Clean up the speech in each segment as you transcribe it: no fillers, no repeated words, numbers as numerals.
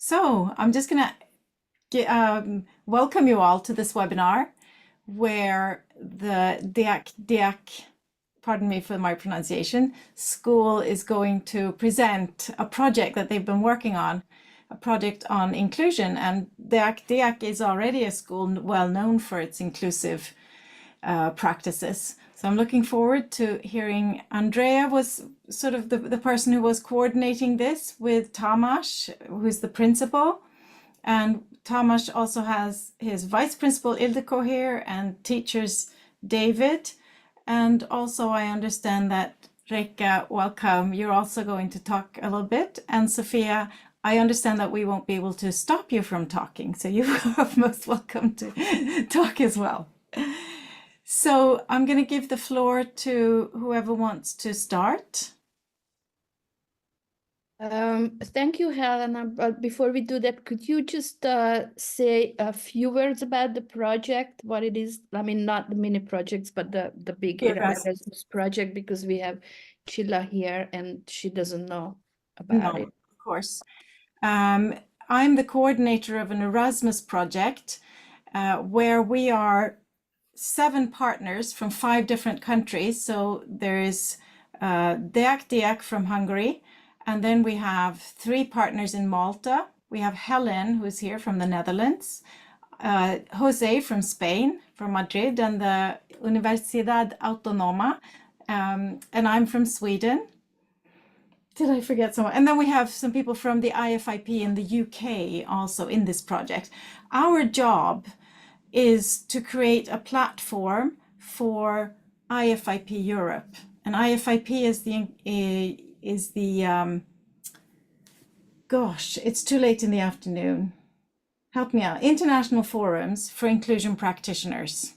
So I'm just going to welcome you all to this webinar where the Deak Diak, pardon me for my pronunciation, school is going to present a project that they've been working on, a project on inclusion. And Deak Diak is already a school well known for its inclusive practices. So I'm looking forward to hearing. Andrea was sort of the person who was coordinating this with Tamas, who's the principal. And Tamas also has his vice principal Ildiko here and teachers David. And also I understand that Rekka, welcome. You're also going to talk a little bit. And Sophia, I understand that we won't be able to stop you from talking. So you are most welcome to talk as well. So I'm going to give the floor to whoever wants to start. Thank you, Helena. But before we do that, could you just say a few words about the project, what it is? I mean, not the mini projects, but the big Erasmus project, because we have Chilla here and she doesn't know about it. Of course. I'm the coordinator of an Erasmus project where we are 7 partners from 5 different countries. So there is Deak Diak from Hungary, and then we have 3 partners in Malta. We have Helen, who's here from the Netherlands, Jose from Spain, from Madrid, and the Universidad Autónoma, and I'm from Sweden. Did I forget someone? And then we have some people from the IFIP in the UK also in this project. Our job is to create a platform for IFIP Europe. And IFIP is the gosh, it's too late in the afternoon. Help me out. International Forums for Inclusion Practitioners.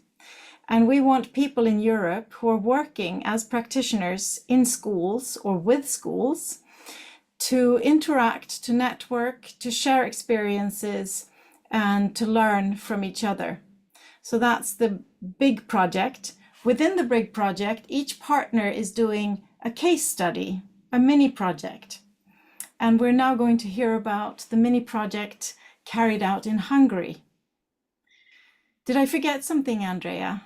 And we want people in Europe who are working as practitioners in schools or with schools to interact, to network, to share experiences, and to learn from each other. So that's the big project. Within the big project, each partner is doing a case study, a mini project. And we're now going to hear about the mini project carried out in Hungary. Did I forget something, Andrea?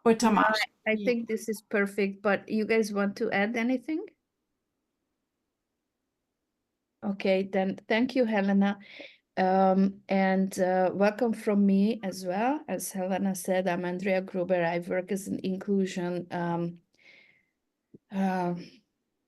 Or Tamas? No, I think this is perfect, but you guys want to add anything? Okay, then thank you, Helena. And welcome from me as well. As Helena said, I'm Andrea Gruber. I work as an inclusion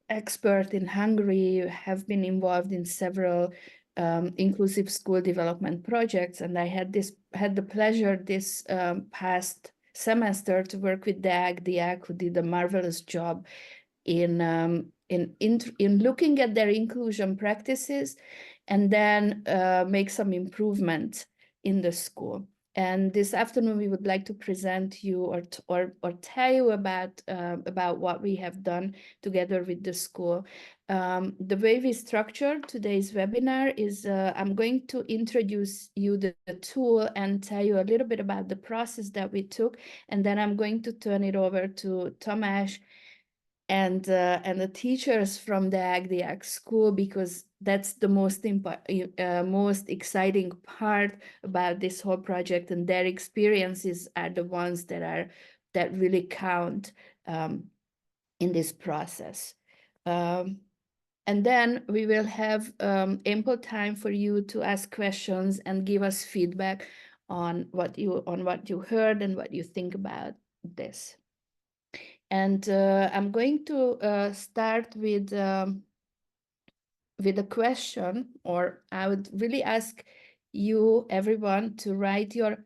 expert in Hungary, have been involved in several inclusive school development projects, and I had the pleasure this past semester to work with Deak Diak, who did a marvelous job in looking at their inclusion practices and then make some improvement in the school. And this afternoon, we would like to present you or tell you about what we have done together with the school. The way we structure today's webinar is I'm going to introduce you the tool and tell you a little bit about the process that we took, and then I'm going to turn it over to Tomasz and the teachers from the Deak Diak school, because that's the most exciting part about this whole project, and their experiences are the ones that really count in this process. And then we will have ample time for you to ask questions and give us feedback on what you heard and what you think about this. And I'm going to start with a question, or I would really ask you, everyone, to write your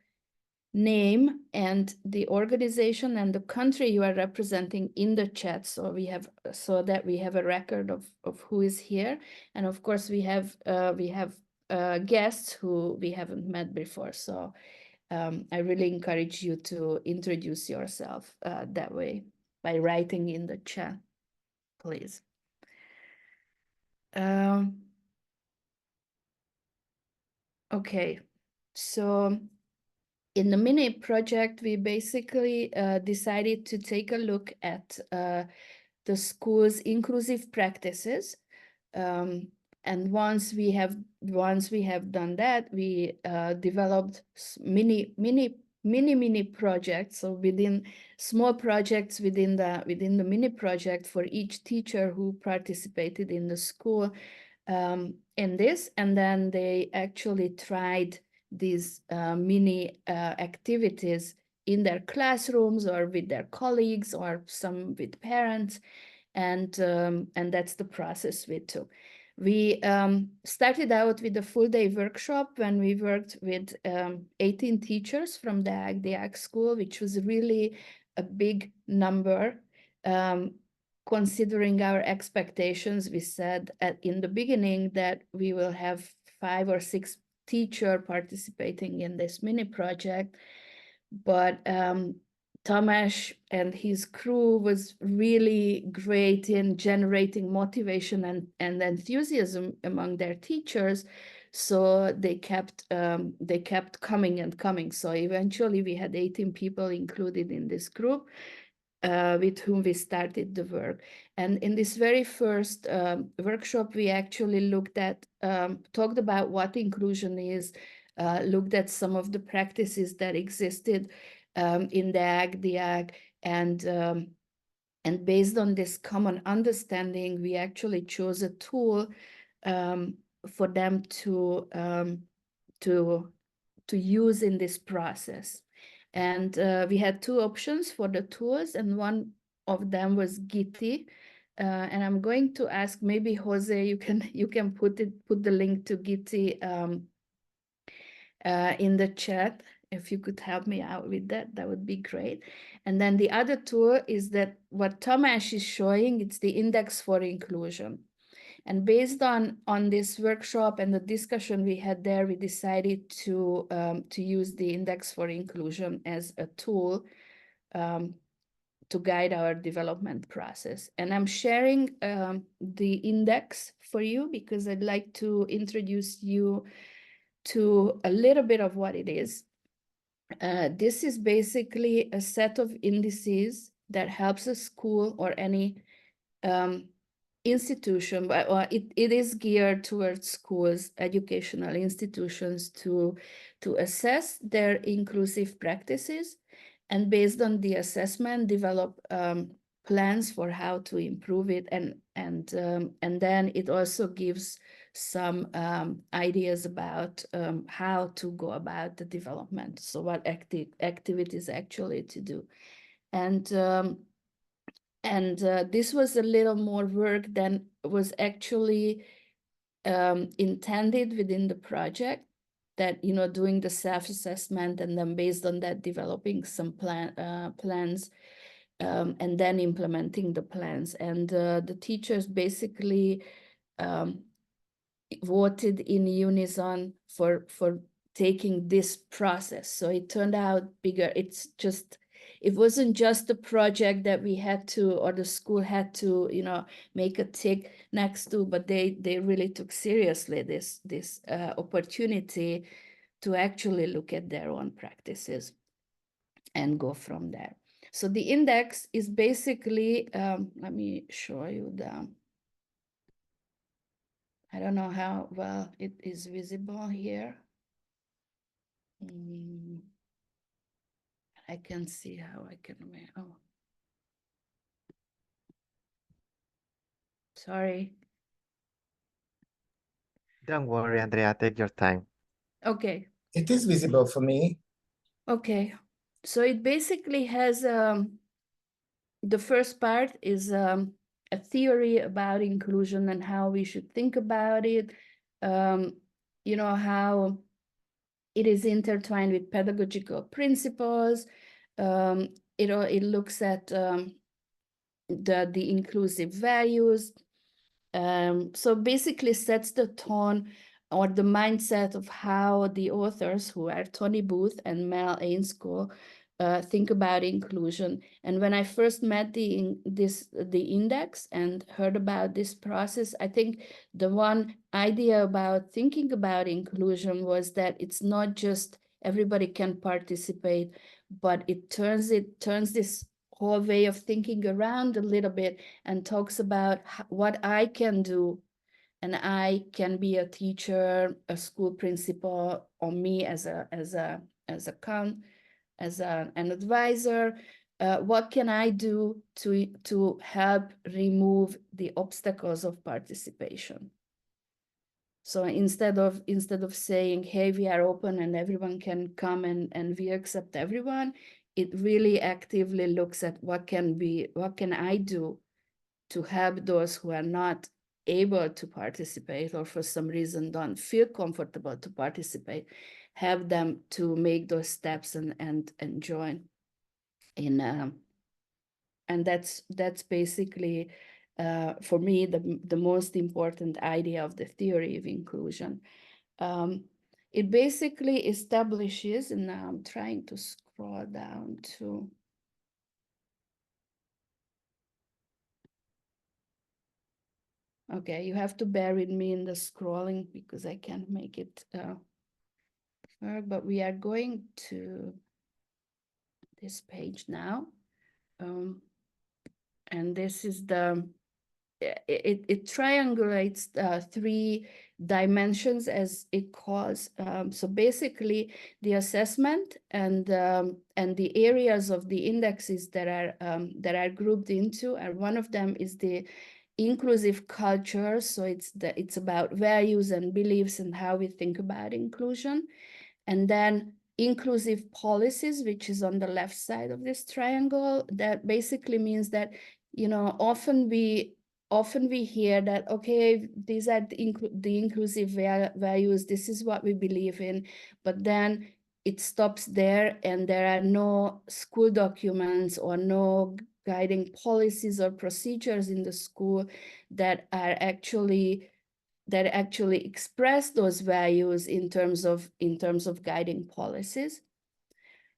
name and the organization and the country you are representing in the chat, so that we have a record of who is here. And of course, we have guests who we haven't met before. So I really encourage you to introduce yourself that way, by writing in the chat, please. Okay, so in the mini project, we basically decided to take a look at the school's inclusive practices And once we have done that, we developed mini projects. So within small projects within the mini project for each teacher who participated in the school in this, and then they actually tried these mini activities in their classrooms or with their colleagues or some with parents, and that's the process we took. We started out with a full day workshop when we worked with 18 teachers from the Deak Diak school, which was really a big number. Considering our expectations, we said in the beginning that we will have 5 or 6 teachers participating in this mini project, but Tamás and his crew was really great in generating motivation and enthusiasm among their teachers. So they kept coming and coming. So eventually we had 18 people included in this group with whom we started the work. And in this very first workshop, we actually talked about what inclusion is, looked at some of the practices that existed in the Deak Diak, and based on this common understanding, we actually chose a tool for them to use in this process. And we had 2 options for the tools, and one of them was Giti. And I'm going to ask, maybe Jose, you can put the link to Giti in the chat. If you could help me out with that, that would be great. And then the other tool is that what Tamás is showing, it's the index for inclusion. And based on this workshop and the discussion we had there, we decided to use the index for inclusion as a tool to guide our development process. And I'm sharing the index for you because I'd like to introduce you to a little bit of what it is. This is basically a set of indices that helps a school or any institution, but it is geared towards schools, educational institutions to assess their inclusive practices, and based on the assessment, develop plans for how to improve it, and then it also gives some ideas about how to go about the development. So what activities actually to do, and this was a little more work than was actually intended within the project, that, you know, doing the self-assessment and then based on that developing some plans and then implementing the plans. And the teachers basically voted in unison for taking this process. So it turned out bigger. It wasn't just a project that we had to, or the school had to, you know, make a tick next to, but they really took seriously this opportunity to actually look at their own practices and go from there. So the index is basically, let me show you I don't know how well it is visible here. I can see how I can, oh. Sorry. Don't worry, Andrea, take your time. Okay. It is visible for me. Okay. So it basically has, the first part is a theory about inclusion and how we should think about it. You know, how it is intertwined with pedagogical principles. It looks at the inclusive values. So basically sets the tone or the mindset of how the authors, who are Tony Booth and Mel Ainscough, think about inclusion. And when I first met the index and heard about this process, I think the one idea about thinking about inclusion was that it's not just everybody can participate, but it turns this whole way of thinking around a little bit and talks about what I can do and I can be a teacher, a school principal, or me as an advisor. What can I do to help remove the obstacles of participation? So instead of saying, hey, we are open and everyone can come and we accept everyone, it really actively looks at what can I do to help those who are not able to participate or for some reason don't feel comfortable to participate, help them to make those steps and join in. And that's basically, for me, the most important idea of the theory of inclusion. It basically establishes, and now I'm trying to scroll down to, okay, you have to bear with me in the scrolling because I can't make it work, but we are going to this page now. And this is it triangulates 3 dimensions, as it calls. So basically the assessment and the areas of the indexes that are grouped into, and one of them is the inclusive culture. So it's about values and beliefs and how we think about inclusion. And then inclusive policies, which is on the left side of this triangle. That basically means that, you know, often we hear that, okay, these are the inclusive values, this is what we believe in, but then it stops there and there are no school documents or no guiding policies or procedures in the school that actually express those values in terms of guiding policies.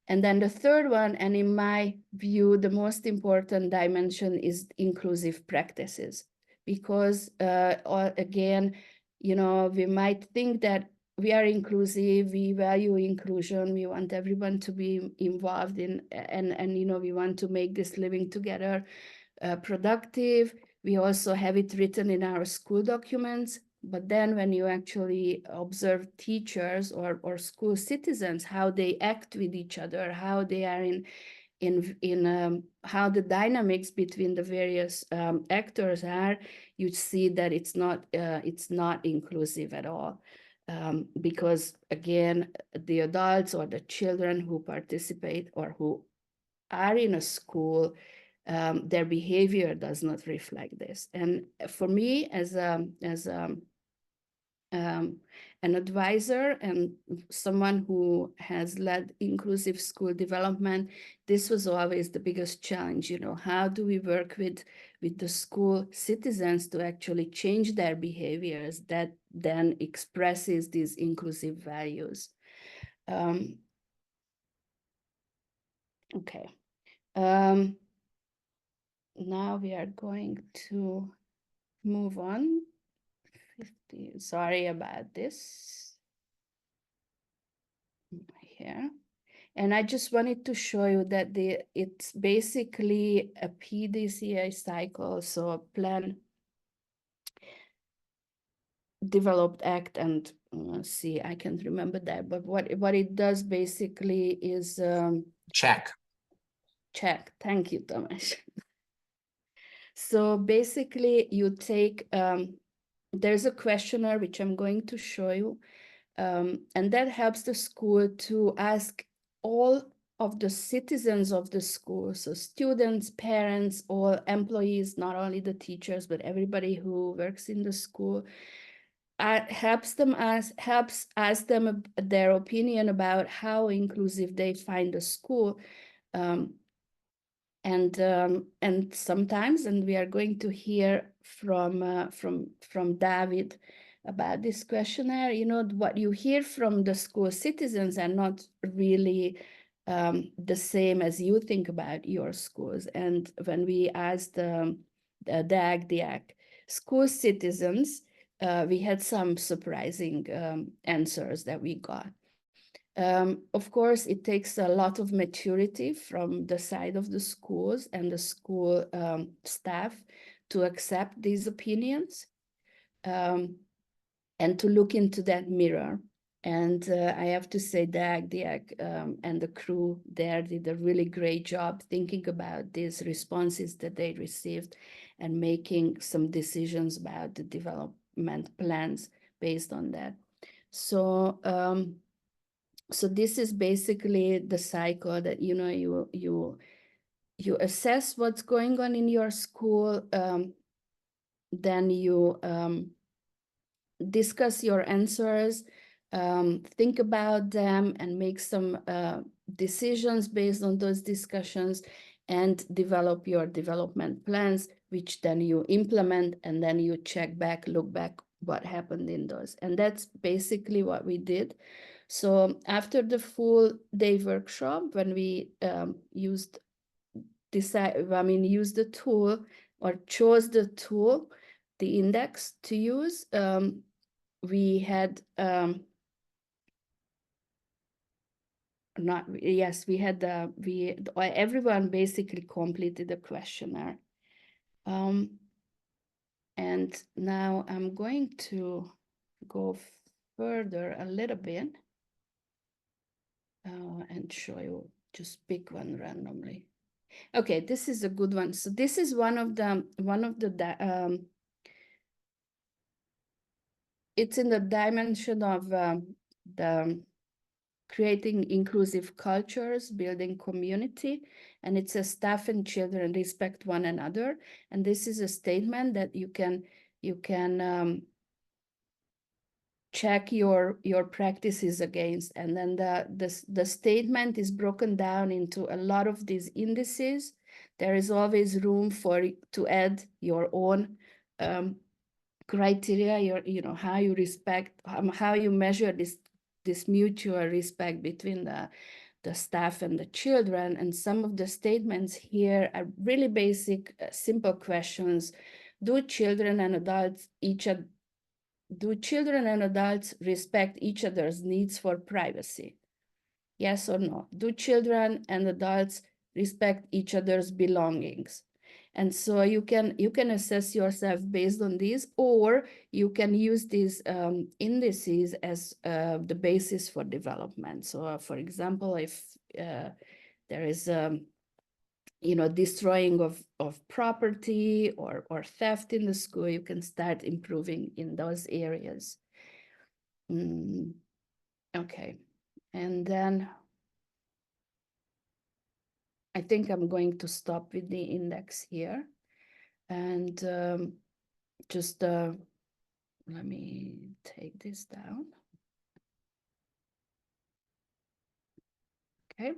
And then the third one, and in my view, the most important dimension, is inclusive practices. Because again, you know, we might think that we are inclusive, we value inclusion, we want everyone to be involved in, and you know, we want to make this living together productive. We also have it written in our school documents. But then when you actually observe teachers or school citizens, how they act with each other, how they are in how the dynamics between the various actors are, you see that it's not inclusive at all. Because again, the adults or the children who participate or who are in a school, their behavior does not reflect this. And for me, as an advisor and someone who has led inclusive school development, this was always the biggest challenge. You know, how do we work with the school citizens to actually change their behaviors that then expresses these inclusive values? Okay. Now we are going to move on. 50, sorry about this. Here. And I just wanted to show you that it's basically a PDCA cycle, so a plan, developed, act, and see, I can't remember that, but what it does basically is Check. Thank you, Tomasz. So basically you take, there's a questionnaire which I'm going to show you, and that helps the school to ask all of the citizens of the school, so students, parents, all employees, not only the teachers, but everybody who works in the school, helps ask them their opinion about how inclusive they find the school. And sometimes, and we are going to hear from David about this questionnaire, you know, what you hear from the school citizens are not really the same as you think about your schools. And when we asked the Deak Diak school citizens, we had some surprising answers that we got. Of course, it takes a lot of maturity from the side of the schools and the school staff to accept these opinions. and to look into that mirror. And I have to say Deak Diak and the crew there did a really great job thinking about these responses that they received and making some decisions about the development plans based on that. So so this is basically the cycle that, you know, you assess what's going on in your school, then you discuss your answers, think about them and make some decisions based on those discussions, and develop your development plans, which then you implement, and then you check back, look back what happened in those. And that's basically what we did. So after the full day workshop, when we used the tool or chose the tool, the index to use, we had everyone basically completed the questionnaire. And now I'm going to go further a little bit and show you, just pick one randomly. Okay, this is a good one. So this is one of the it's in the dimension of the creating inclusive cultures, building community, and it says staff and children respect one another. And this is a statement that you can check your practices against. And then the statement is broken down into a lot of these indices. There is always room to add your own criteria, how you respect, how you measure this mutual respect between the staff and the children. And some of the statements here are really basic, simple questions. Do children and adults respect each other's needs for privacy? Yes or no? Do children and adults respect each other's belongings? And so you can assess yourself based on these, or you can use these indices as the basis for development. So for example, if there is destroying of property or theft in the school, you can start improving in those areas. Okay, and then I think I'm going to stop with the index here, and just let me take this down. Okay.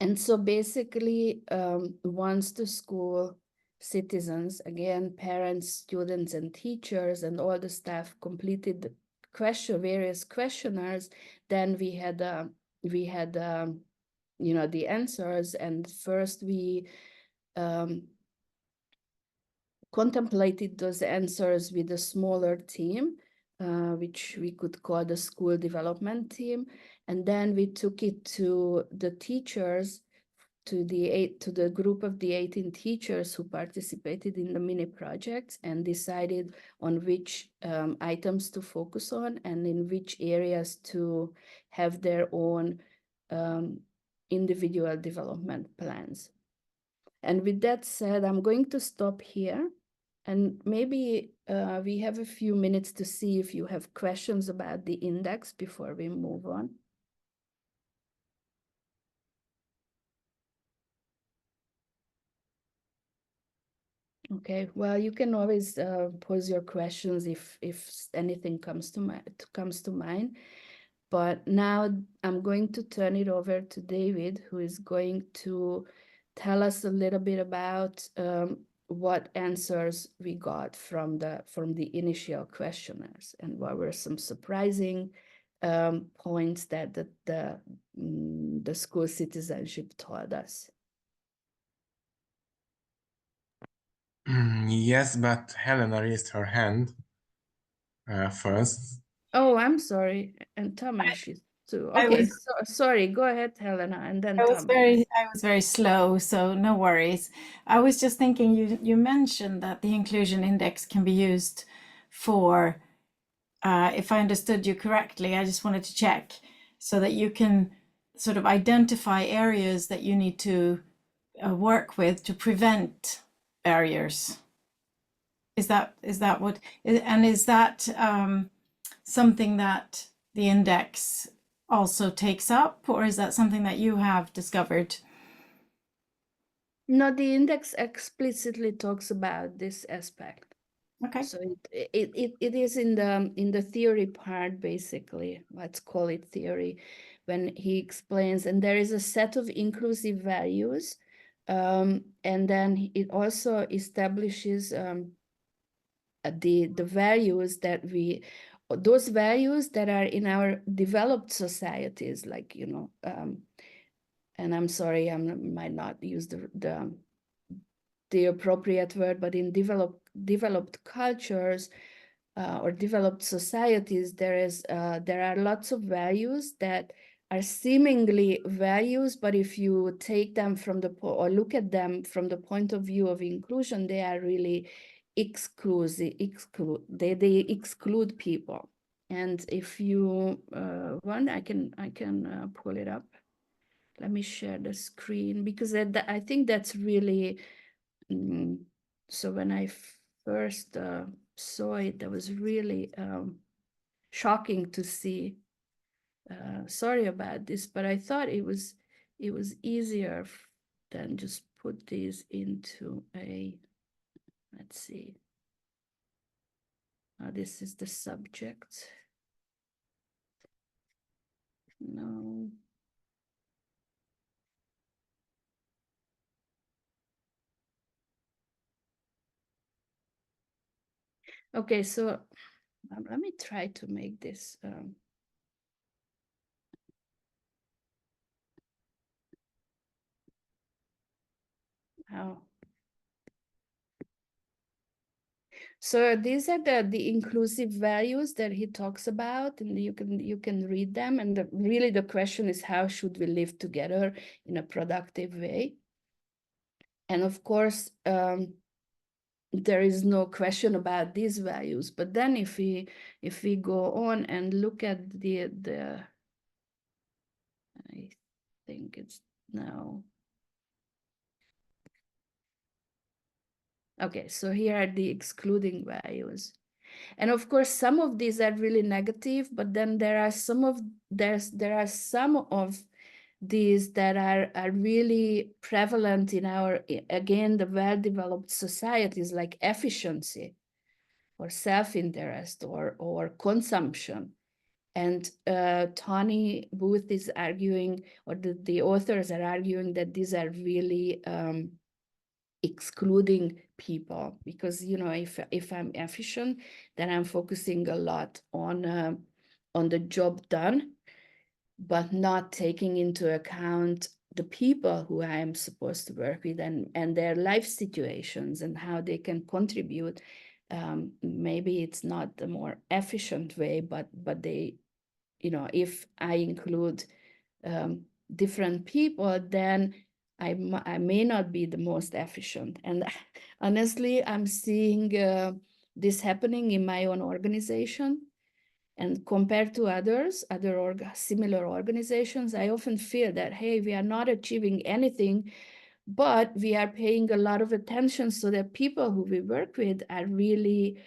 And so basically, once the school citizens, again, parents, students, and teachers, and all the staff completed the various questionnaires, then we had the answers. And first we contemplated those answers with a smaller team, which we could call the school development team. And then we took it to the teachers, to the group of the 18 teachers who participated in the mini projects, and decided on which items to focus on and in which areas to have their own individual development plans. And with that said, I'm going to stop here, and maybe we have a few minutes to see if you have questions about the index before we move on. Okay, well, you can always pose your questions if anything comes to mind. But now I'm going to turn it over to David, who is going to tell us a little bit about what answers we got from the initial questionnaires, and what were some surprising points that the school citizenship told us. Yes, but Helena raised her hand first. Oh, I'm sorry. And Tamás is too. I Okay, was- so, sorry, go ahead, Helena, and then Thomas. I was very slow, so no worries. I was just thinking you mentioned that the inclusion index can be used for, if I understood you correctly, I just wanted to check, so that you can sort of identify areas that you need to work with to prevent barriers. Is that what, and is that something that the index also takes up, or is that something that you have discovered? No, the index explicitly talks about this aspect. Okay. So it is in the theory part, basically. Let's call it theory, when he explains, and there is a set of inclusive values, and then it also establishes the values that those values that are in our developed societies, like, you know, and I'm sorry, I might not use the appropriate word, but in developed cultures or developed societies, there are lots of values that are seemingly values, but if you take them from or look at them from the point of view of inclusion, they are really they exclude people. And if you want, I can pull it up. Let me share the screen, because I think that's really so when I first saw it, that was really shocking to see. Sorry about this, but I thought it was easier than just put these into a, let's see. This is the subject. No. Okay, so let me try to make this. How? So these are the inclusive values that he talks about, and you can read them. And really the question is, how should we live together in a productive way? And of course, there is no question about these values. But then if we go on and look at the I think it's now. Okay, so here are the excluding values. And of course, some of these are really negative, but then there are some of these that are really prevalent in our, again, the well-developed societies, like efficiency or self-interest or consumption. And Tony Booth is arguing, or the authors are arguing, that these are really excluding people, because, you know, if I'm efficient, then I'm focusing a lot on the job done, but not taking into account the people who I am supposed to work with and their life situations and how they can contribute. Maybe it's not the more efficient way, but they, you know, if I include different people, then I may not be the most efficient. And honestly, I'm seeing this happening in my own organization. And compared to other similar organizations, I often feel that, hey, we are not achieving anything, but we are paying a lot of attention so that people who we work with are really,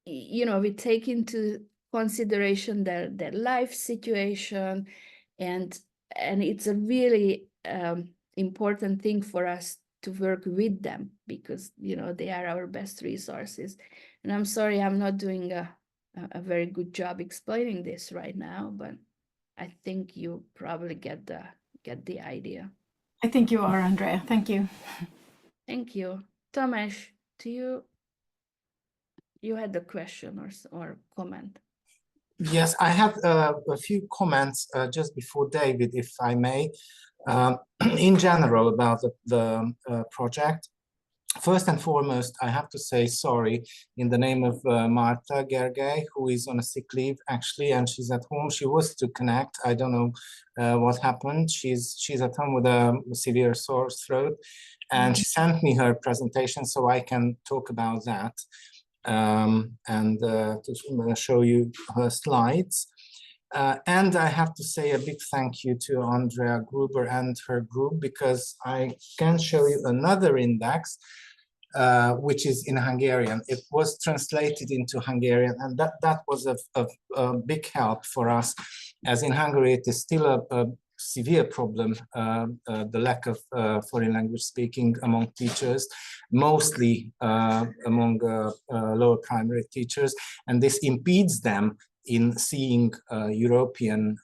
you know, we take into consideration their life situation, and it's a really important thing for us to work with them, because, you know, they are our best resources. And I'm sorry, I'm not doing a very good job explaining this right now, but I think you probably get the idea. I think you are, Andrea. Thank you. Thank you. Tomasz, you had a question or comment? Yes, I have a few comments just before David, if I may, in general about the project. First and foremost, I have to say sorry in the name of Marta Gergely, who is on a sick leave actually, and she's at home. She was to connect. I don't know what happened. She's at home with a severe sore throat, and she sent me her presentation so I can talk about that. I'm going to show you her slides. And I have to say a big thank you to Andrea Gruber and her group, because I can show you another index, which is in Hungarian. It was translated into Hungarian, and that was a big help for us, as in Hungary it is still a severe problem, the lack of foreign language speaking among teachers, mostly among lower primary teachers, and this impedes them in seeing European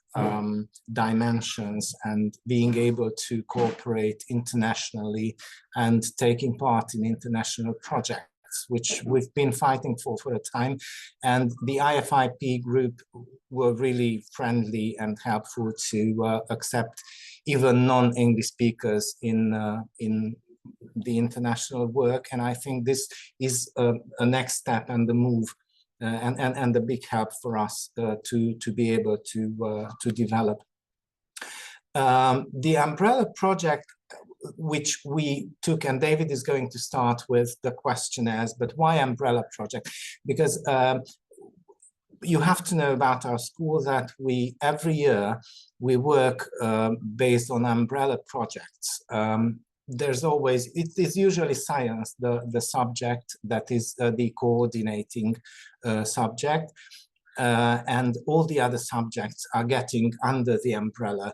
dimensions and being able to cooperate internationally and taking part in international projects, which we've been fighting for a time. And the IFIP group were really friendly and helpful to accept even non-English speakers in the international work. And I think this is a next step and the move and a big help for us to be able to develop. The umbrella project which we took, and David is going to start with the questionnaires, but why umbrella project? Because you have to know about our school that every year we work based on umbrella projects. There's always, it is usually science, the subject that is the coordinating subject, and all the other subjects are getting under the umbrella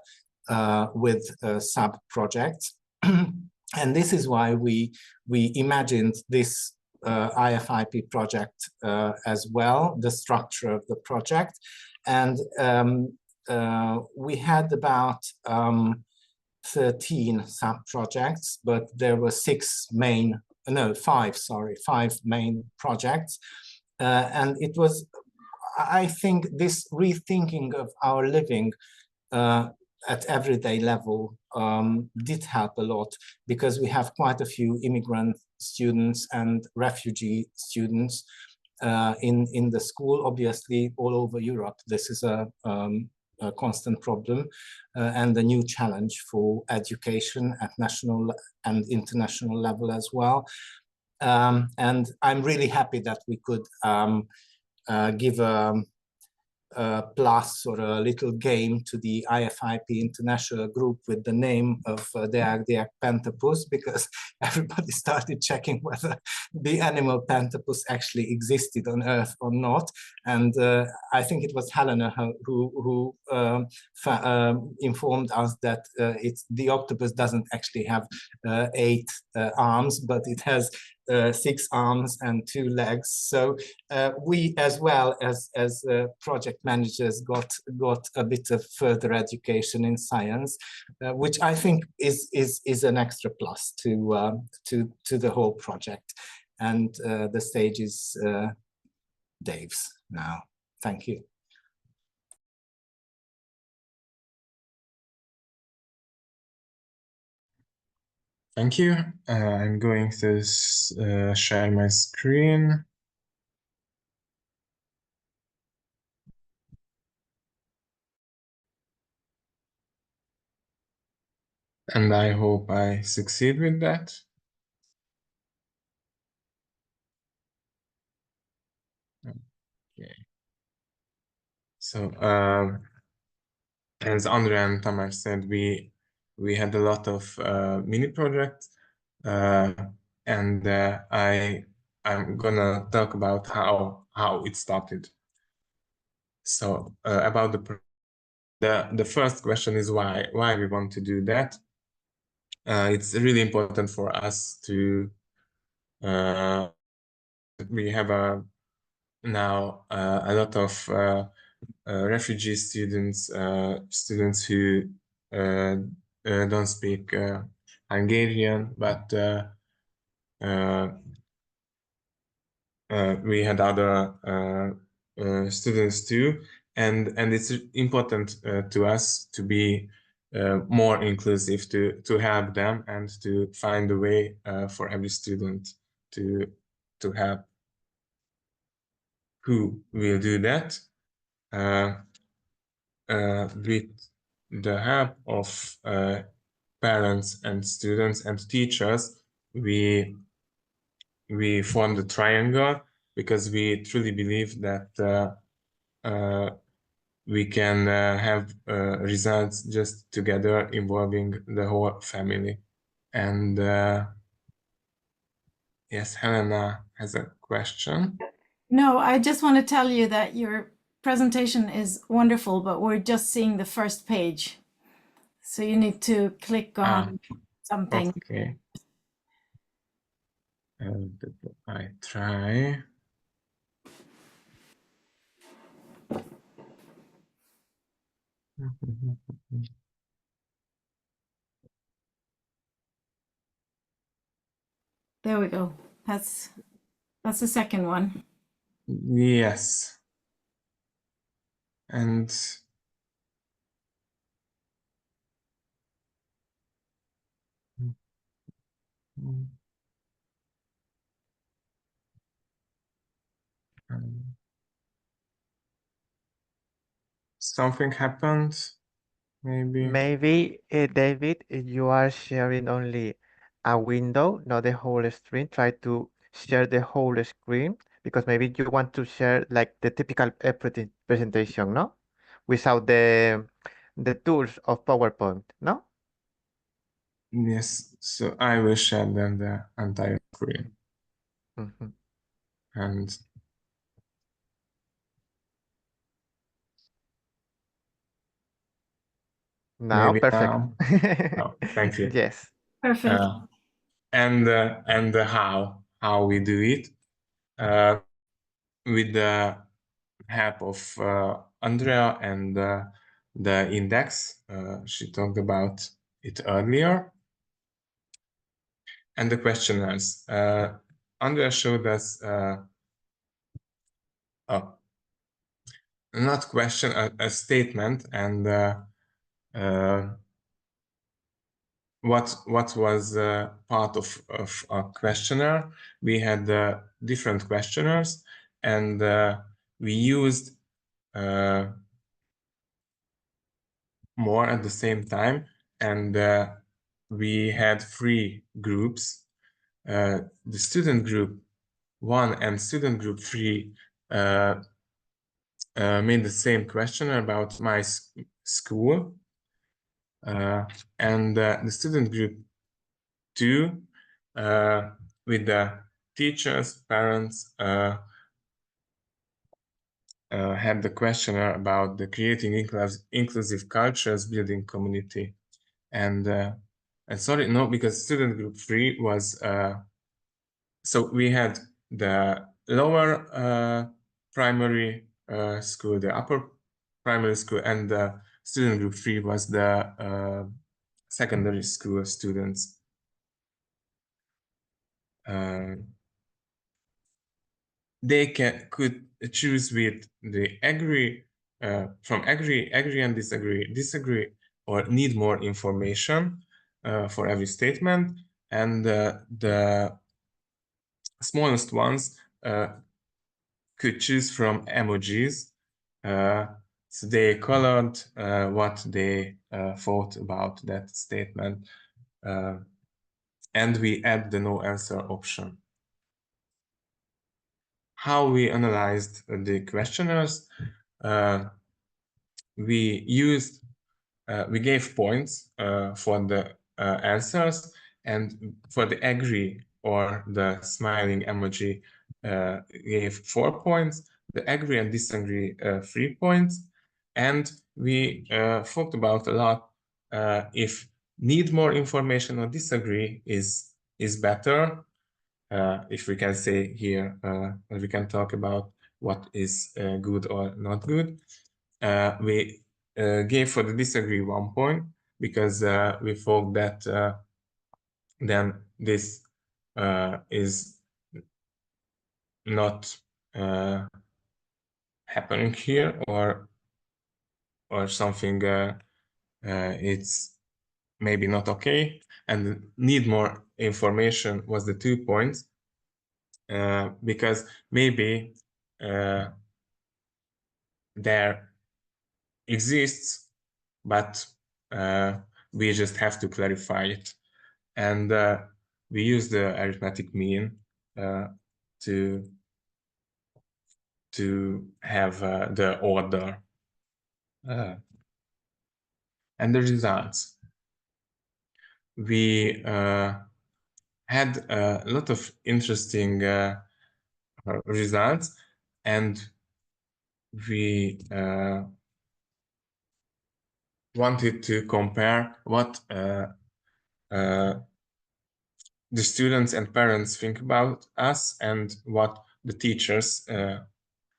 with sub-projects. And this is why we imagined this IFIP project as well, the structure of the project. And we had about 13 sub-projects, but there were five main projects. And it was, I think, this rethinking of our living at everyday level did help a lot, because we have quite a few immigrant students and refugee students in the school. Obviously, all over Europe, this is a constant problem and a new challenge for education at national and international level as well. And I'm really happy that we could give a plus or a little game to the IFIP international group with the name of Deak Diak Pentapus, because everybody started checking whether the animal Pentapus actually existed on Earth or not. And I think it was Helena who informed us that the octopus doesn't actually have 8 arms, but it has 6 arms and 2 legs. So we, as well as project managers, got a bit of further education in science, which I think is an extra plus to the whole project. And the stage is Dave's now. Thank you. Thank you. I'm going to share my screen. And I hope I succeed with that. Okay. So, as Andrea and Tamar said, we had a lot of mini projects, and I'm gonna talk about how it started. So about the first question is why we want to do that. It's really important for us to we have now a lot of refugee students, students who don't speak Hungarian, but we had other students too, and it's important to us to be more inclusive to help them and to find a way for every student to help. Who will do that? With the help of parents and students and teachers, we formed a triangle because we truly believe that we can have results just together involving the whole family. And yes, Helena has a question. No, I just want to tell you that your presentation is wonderful, but we're just seeing the first page. So you need to click on something. Okay. I try. There we go. That's the second one. Yes. And something happened, maybe. Maybe, David, if you are sharing only a window, not the whole screen. Try to share the whole screen because maybe you want to share like the typical presentation, no? Without the tools of PowerPoint, no? Yes, so I will share then the entire screen. Mhm. And Now, maybe perfect. now. Oh, thank you. Yes. Perfect. And how we do it with the help of Andrea and the index. She talked about it earlier. And the questionnaires. Andrea showed us not question, a statement, and what was part of a questionnaire. We had different questionnaires, and we used more at the same time, and we had 3 groups. The student group 1 and student group 3 made the same questionnaire about my school, and the student group 2 with the teachers, parents, had the questionnaire about the creating inclusive cultures, building community, and sorry, no, because student group 3 was so we had the lower primary school, the upper primary school, and the student group 3 was the secondary school students. They could choose with the agree, from agree and disagree, or need more information for every statement, and the smallest ones could choose from emojis. So they colored what they thought about that statement, and we add the no answer option. How we analyzed the questionnaires, we gave points for the answers, and for the agree or the smiling emoji gave 4 points, the agree and disagree 3 points, and we talked about a lot if need more information or disagree is better. If we can say here, we can talk about what is good or not good. We gave for the disagree 1 point because we thought that then this is not happening here, or something it's maybe not okay, and need more information was the 2 points, because maybe there exists, but we just have to clarify it. And we use the arithmetic mean to have the order and the results. We had a lot of interesting results, and we wanted to compare what the students and parents think about us and what the teachers,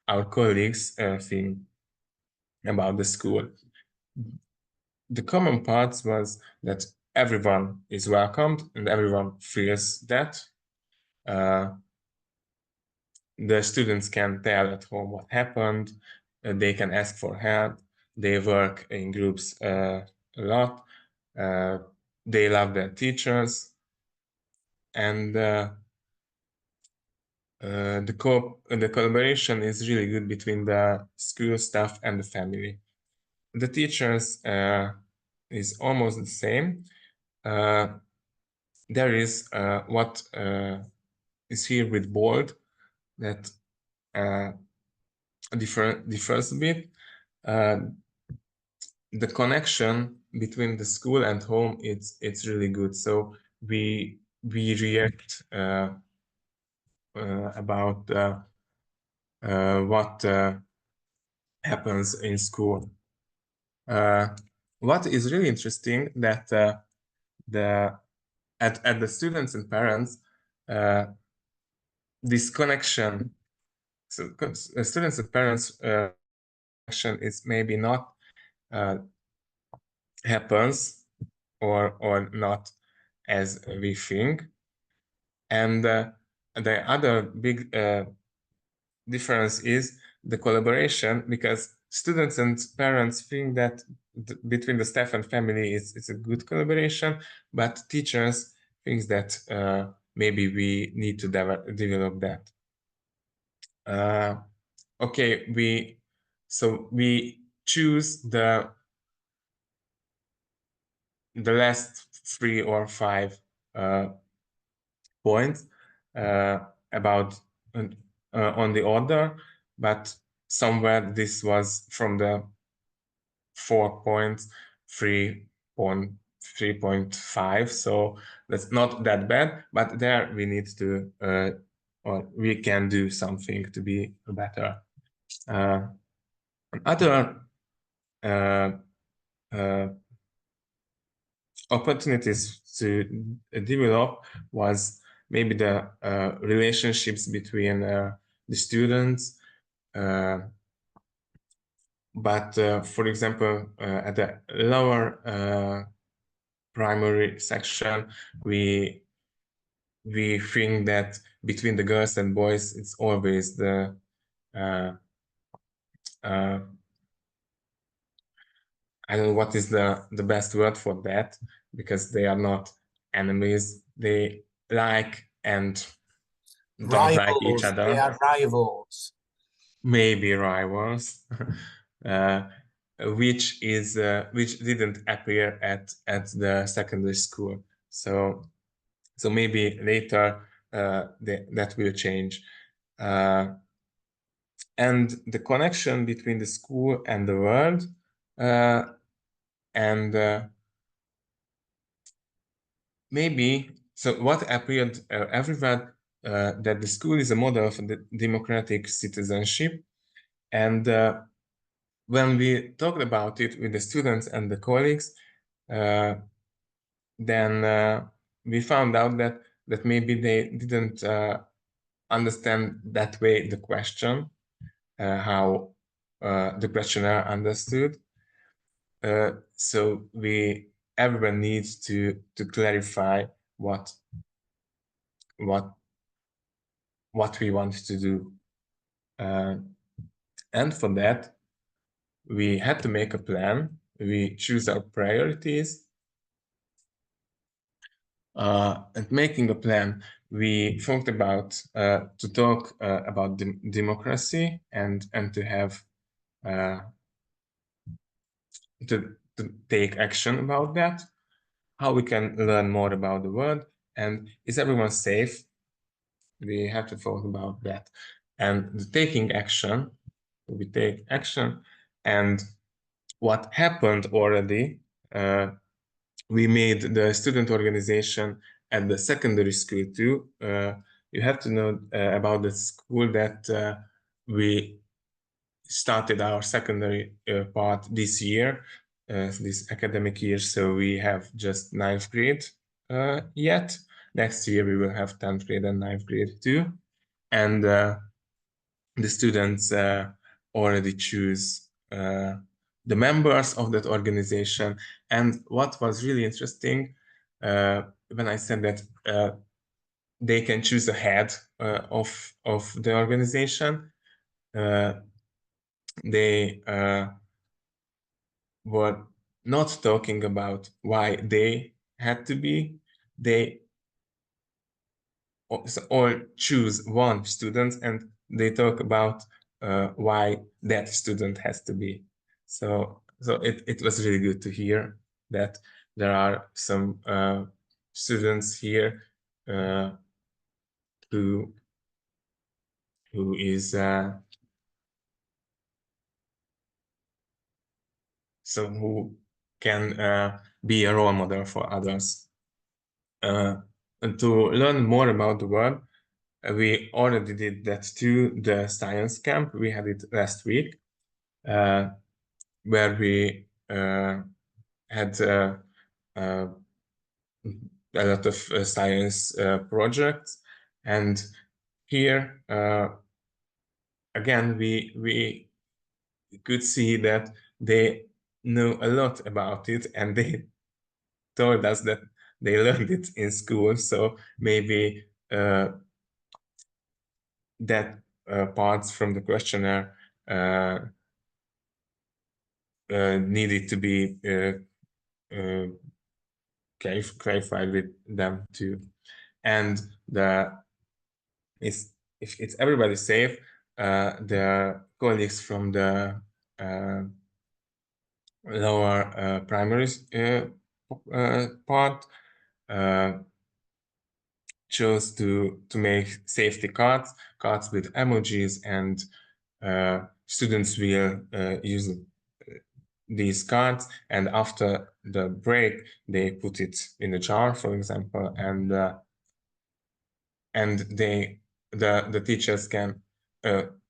our colleagues, think about the school. The common parts was that everyone is welcomed and everyone feels that. The students can tell at home what happened, they can ask for help, they work in groups a lot, they love their teachers, and the collaboration is really good between the school staff and the family. The teachers is almost the same. There is what is here with bold that differs a bit. The connection between the school and home, it's really good. So we react about what happens in school. What is really interesting that at the students and parents, this connection, so students and parents connection is maybe not happens or not as we think. And the other big difference is the collaboration, because students and parents think that between the staff and family it's a good collaboration, but teachers think that maybe we need to develop that. Okay, we choose the last 3 or 5 points about on the order, but somewhere this was from the 4 points, 3.5, so that's not that bad, but there we need to or we can do something to be better. Other opportunities to develop was maybe the relationships between the students, but for example, at the lower primary section, we think that between the girls and boys, it's always the I don't know what is the best word for that, because they are not enemies. They like and don't like each other. They are rivals. Maybe rivals, which didn't appear at the secondary school. So maybe later that will change. And the connection between the school and the world, and maybe, so what appeared everywhere, that the school is a model of the democratic citizenship. And when we talked about it with the students and the colleagues, then we found out that maybe they didn't understand that way the question, how the questionnaire understood. So everyone needs to clarify what we want to do, and for that we had to make a plan we choose our priorities. And making a plan, we thought about to talk about democracy and to have to take action about that, how we can learn more about the world, and is everyone safe? We have to thought about that. And the taking action, we take action, and what happened already, we made the student organization at the secondary school too. You have to know about the school that we started our secondary part this year, this academic year, so we have just 9th grade yet. Next year we will have 10th grade and 9th grade too. And the students already choose the members of that organization. And what was really interesting, when I said that they can choose the head of the organization, they were not talking about why they had to be. They all choose one student and they talk about why that student has to be. So it was really good to hear that there are some students here who is so who can be a role model for others. And to learn more about the world, we already did that too, the science camp. We had it last week, where we had a lot of science projects. And here, again, we could see that they know a lot about it, and they told us that they learned it in school. So maybe that parts from the questionnaire needed to be clarified with them too. And if it's everybody safe, the colleagues from the lower primary part chose to make safety cards with emojis, and students will use these cards, and after the break they put it in a jar, for example, and the teachers can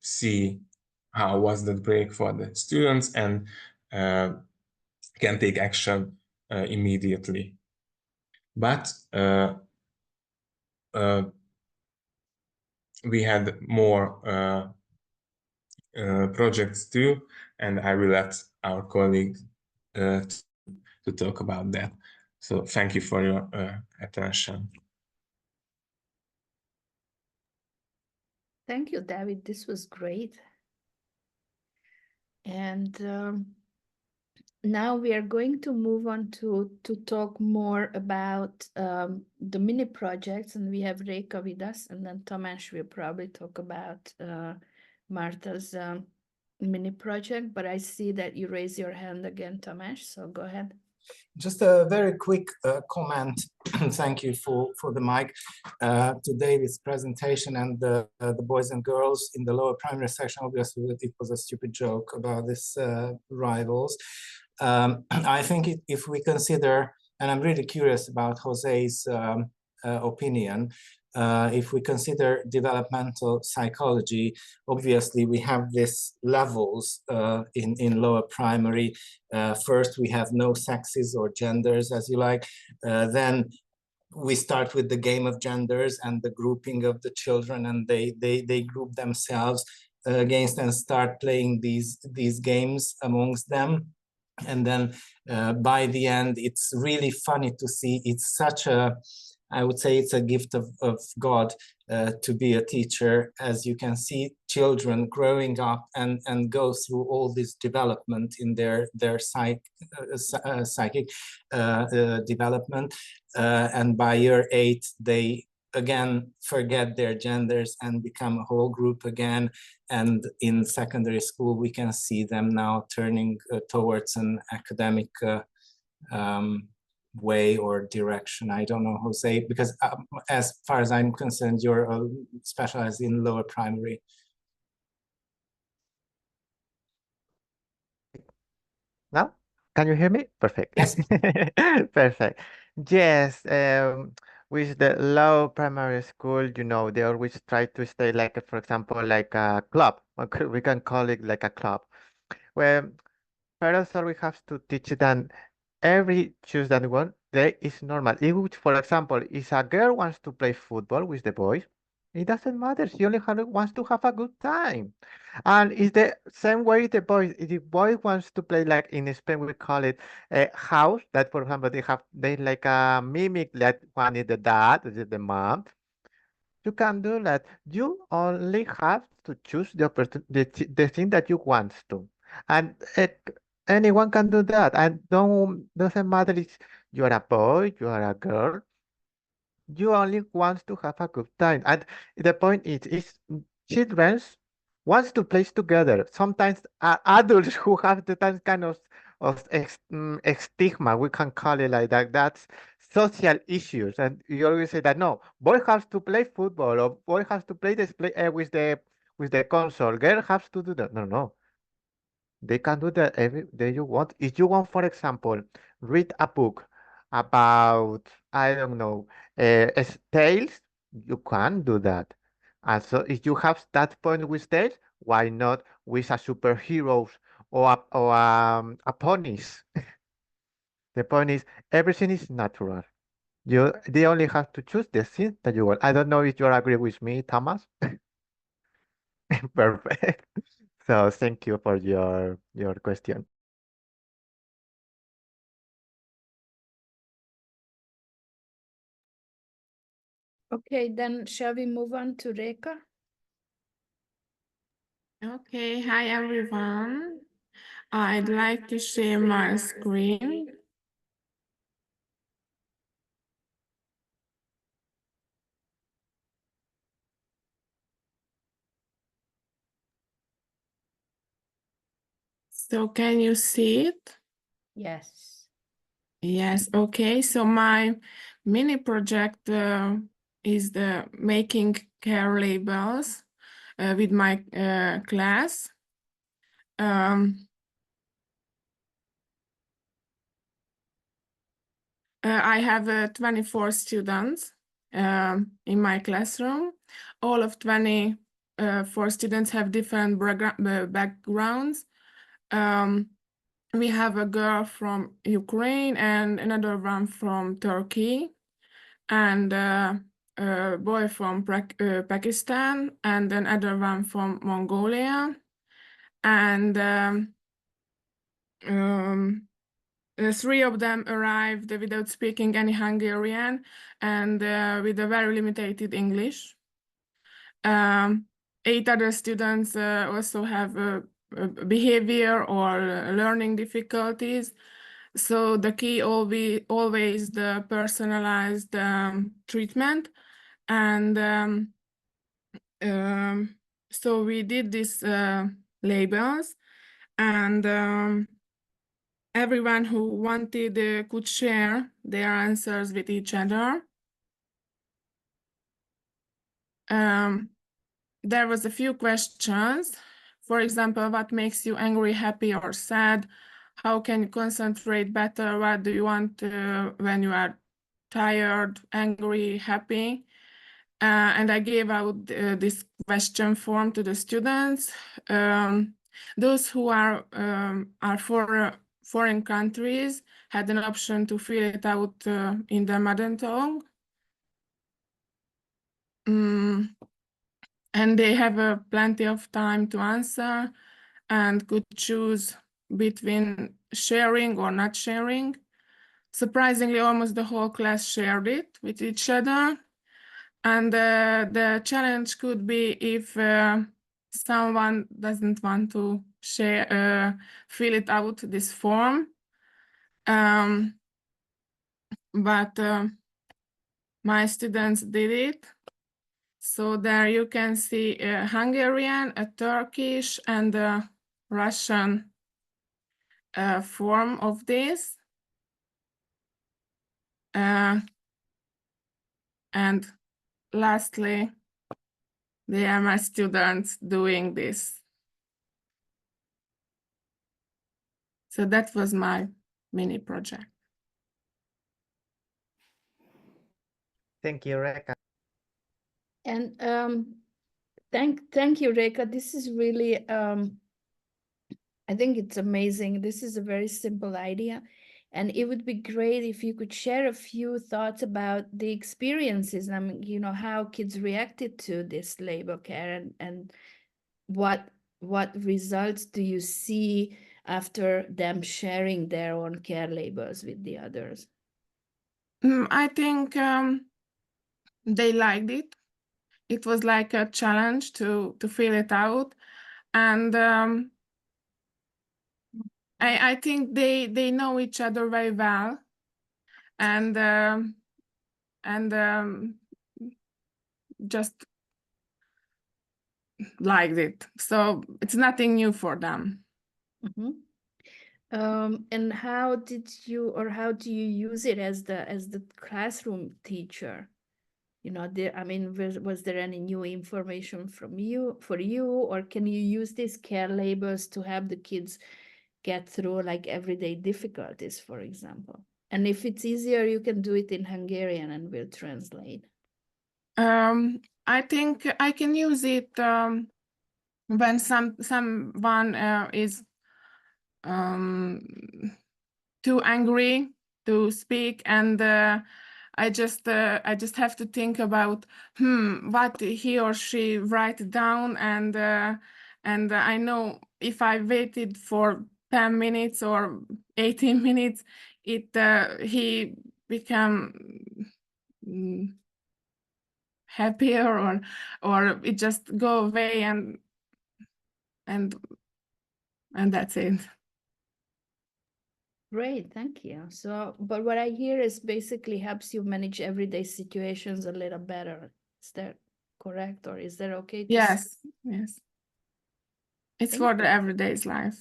see how was the break for the students, and can take action immediately. But we had more projects too, and I will let our colleague to talk about that. So thank you for your attention. Thank you, David. This was great. And now we are going to move on to talk more about the mini projects, and we have Reka with us, and then Tamás will probably talk about Marta's mini project, but I see that you raise your hand again, Tamás, so go ahead. Just a very quick comment. Thank you for the mic to David's presentation, and the boys and girls in the lower primary section. Obviously, it was a stupid joke about this rivals. I think if we consider, and I'm really curious about Jose's opinion, if we consider developmental psychology, obviously we have these levels in lower primary. First, we have no sexes or genders, as you like. Then we start with the game of genders and the grouping of the children, and they group themselves against and start playing these games amongst them. And then by the end, it's really funny to see. It's such a I would say it's a gift of God to be a teacher, as you can see children growing up and go through all this development in their psychic development, and by year 8 they again forget their genders and become a whole group again. And in secondary school we can see them now turning towards an academic way or direction. I don't know, Jose, because as far as I'm concerned, you're specialized in lower primary. Now, can you hear me? Perfect. Yes. Perfect. Yes, with the low primary school, they always try to stay like, for example, like a club. We can call it like a club, where parents always have to teach them every choose that one day is normal. If, for example, if a girl wants to play football with the boys, it doesn't matter. She only wants to have a good time. And it's the same way the boys, if the boy wants to play like in Spain, we call it a house, that for example, they like a mimic like one is the dad, this is the mom. You can do that. You only have to choose the the thing that you want to. And anyone can do that. And doesn't matter if you are a boy, you are a girl, you only want to have a good time. And the point is children wants to play together. Sometimes adults who have that kind of stigma, we can call it like that. That's social issues, and you always say that no, boy has to play football or boy has to play display with the console. Girl has to do that. No, no. They can do that every day you want. If you want, for example, read a book about, I don't know, tales, you can do that. And so if you have that point with tales, why not with a superheroes or a ponies? The point is everything is natural. They only have to choose the thing that you want. I don't know if you agree with me, Thomas. Perfect. So thank you for your question. Okay, then shall we move on to Reka? Okay, hi everyone. I'd like to share my screen. So can you see it? Yes. Yes, okay. So my mini project is the making care labels with my class. I have 24 students in my classroom. All of 24 students have different backgrounds. We have a girl from Ukraine and another one from Turkey, and a boy from Pakistan, and another one from Mongolia. And three of them arrived without speaking any Hungarian and with a very limited English. 8 other students also have behavior or learning difficulties. So the key always the personalized treatment. And so we did these labels, and everyone who wanted could share their answers with each other. There was a few questions. For example, what makes you angry, happy, or sad? How can you concentrate better? What do you want when you are tired, angry, happy? And I gave out this question form to the students. Those who are for foreign countries had an option to fill it out in their mother tongue. And they have plenty of time to answer and could choose between sharing or not sharing. surprisingly, almost the whole class shared it with each other. And the challenge could be if someone doesn't want to share, fill it out this form. But my students did it. So there you can see a Hungarian, a Turkish, and a Russian form of this. And lastly, they are my students doing this. So that was my mini project. Thank you, Reka. And thank you, Reka. This is really I think it's amazing. This is a very simple idea. And it would be great if you could share a few thoughts about the experiences. I mean, you know, how kids reacted to this labor care and what results do you see after them sharing their own care labels with the others? I think they liked it. It was like a challenge to fill it out. And I think they know each other very well. And just liked it. So it's nothing new for them. Mm-hmm. And how do you use it as the classroom teacher? You know, I mean, was there any new information for you, or can you use these care labels to help the kids get through like everyday difficulties, for example? And if it's easier, you can do it in Hungarian and we'll translate. I think I can use it when someone is too angry to speak, and I just have to think about what he or she write down, and I know if I waited for 10 minutes or 18 minutes, he become happier, or it just go away, and that's it. Great, thank you. So, but what I hear is basically helps you manage everyday situations a little better. Is that correct, or is that okay? Yes. It's Thank for the everyday's life.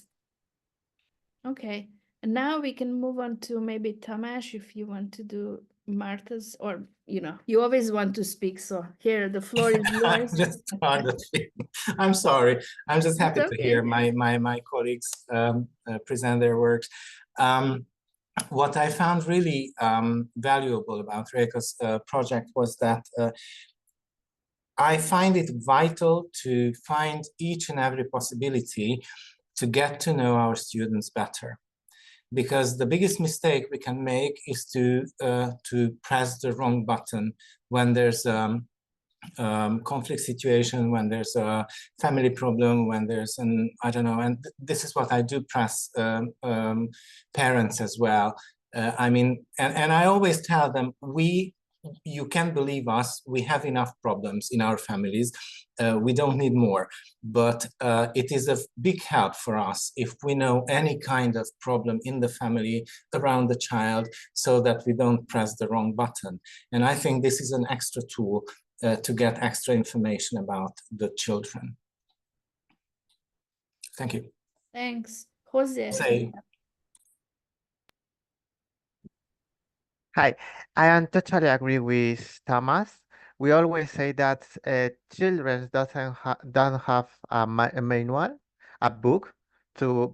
Okay, and now we can move on to maybe Tamás, if you want to do Martha's, or you know, you always want to speak. So here, the floor is yours. I'm sorry. I'm just happy It's to okay. hear my colleagues present their works. What I found really valuable about Reka's project was that I find it vital to find each and every possibility to get to know our students better. Because the biggest mistake we can make is to press the wrong button when there's conflict situation, when there's a family problem, when there's an, I don't know, and this is what I do press parents as well. I mean, and I always tell them, you can believe us, we have enough problems in our families. We don't need more, but it is a big help for us if we know any kind of problem in the family around the child, so that we don't press the wrong button. And I think this is an extra tool to get extra information about the children. Thank you. Thanks. Jose. Say. Hi, I am totally agree with Thomas. We always say that children don't have a manual, a book,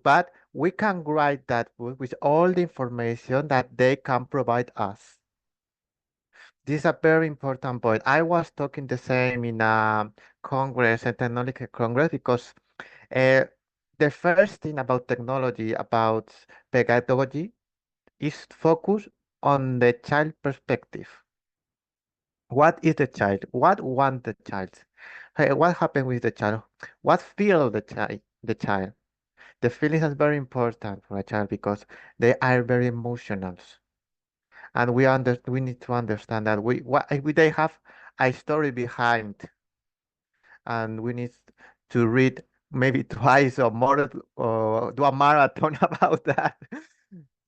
but we can write that book with all the information that they can provide us. This is a very important point. I was talking the same in a congress, a technology congress, because uh, the first thing about technology, about pedagogy, is focus on the child perspective. What is the child? What want the child? Hey, what happened with the child? What feel the child? The child. The feelings are very important for a child because they are very emotional. And we need to understand that they have a story behind, and we need to read maybe twice or more, or do a marathon about that,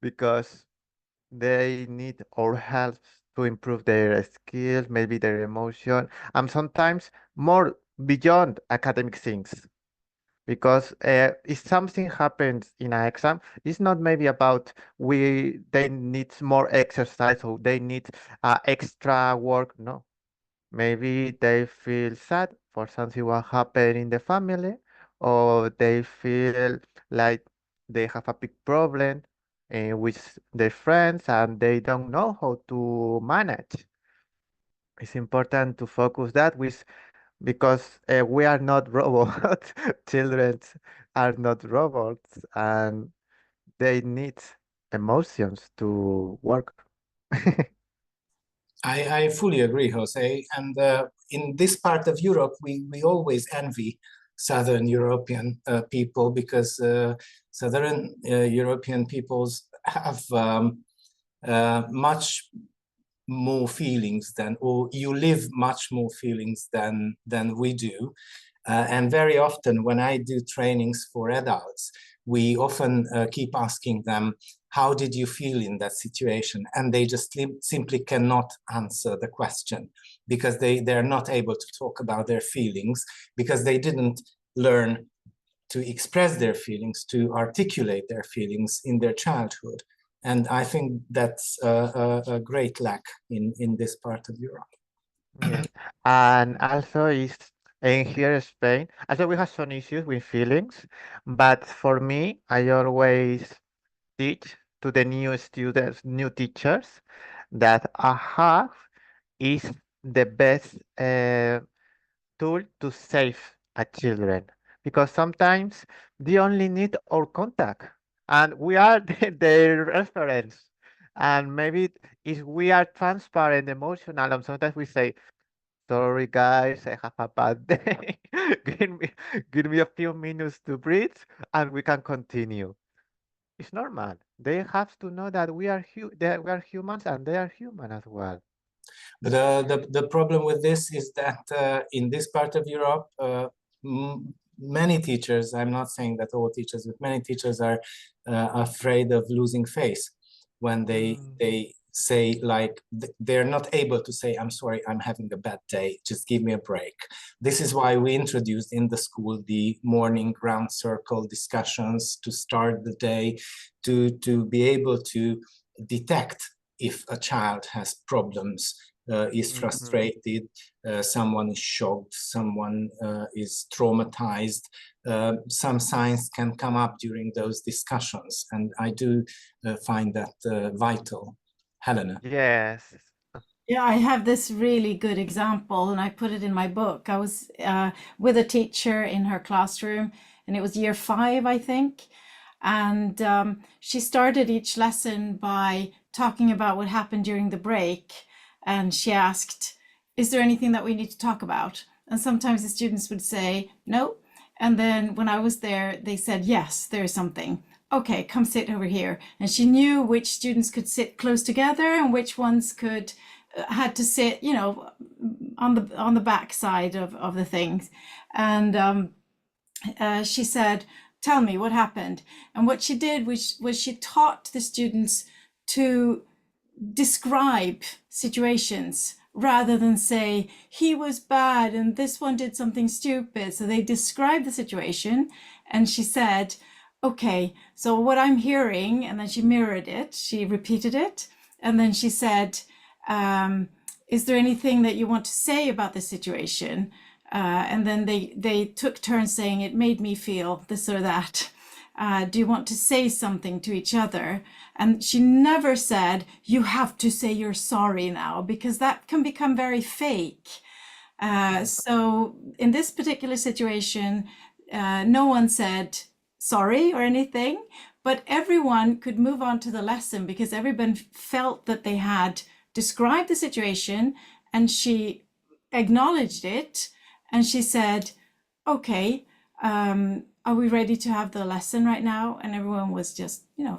because they need our help to improve their skills, maybe their emotion, and sometimes more beyond academic things. Because if something happens in an exam, it's not maybe about they need more exercise or they need extra work. No, maybe they feel sad for something what happened in the family, or they feel like they have a big problem with their friends and they don't know how to manage. It's important to focus that with, because we are not robots. Children are not robots, and they need emotions to work. I fully agree, Jose. And in this part of Europe, we always envy Southern European people, because Southern European peoples have much more feelings than, or you live much more feelings than we do. And very often when I do trainings for adults, we often keep asking them, how did you feel in that situation? And they just simply cannot answer the question, because they're not able to talk about their feelings, because they didn't learn to express their feelings, to articulate their feelings in their childhood. And I think that's a great lack in this part of Europe. Yes, and also is in here in Spain. Also, we have some issues with feelings, but for me, I always teach to the new students, new teachers, that a hug is the best tool to save a children, because sometimes they only need our contact and we are their reference. And maybe if we are transparent, emotional, and sometimes we say, sorry guys, I have a bad day. give me give me a few minutes to breathe and we can continue. It's normal. They have to know that that we are humans and they are human as well. But the problem with this is that in this part of Europe, many teachers, I'm not saying that all teachers, but many teachers are afraid of losing face when they say, like, they're not able to say, I'm sorry, I'm having a bad day, just give me a break. This is why we introduced in the school the morning round circle discussions to start the day, to be able to detect if a child has problems, is frustrated, someone is shocked, someone is traumatized. Some signs can come up during those discussions, and I do find that vital. Helena. Yes. Yeah, I have this really good example, and I put it in my book. I was with a teacher in her classroom, and it was year 5, I think. And she started each lesson by talking about what happened during the break. And she asked, is there anything that we need to talk about? And sometimes the students would say, no. And then when I was there, they said, yes, there is something. Okay, come sit over here. And she knew which students could sit close together and which ones could had to sit, you know, on the back side of the things. And she said, tell me what happened. And what she did was she taught the students to describe situations rather than say he was bad and this one did something stupid. So they described the situation, and she said, okay, so what I'm hearing, and then she mirrored it, she repeated it, and then she said, is there anything that you want to say about the situation? And then they took turns saying, it made me feel this or that. Do you want to say something to each other? And she never said, you have to say you're sorry now, because that can become very fake. So in this particular situation, no one said sorry or anything, but everyone could move on to the lesson because everyone felt that they had described the situation, and she acknowledged it, and she said, okay, are we ready to have the lesson right now? And everyone was just, you know,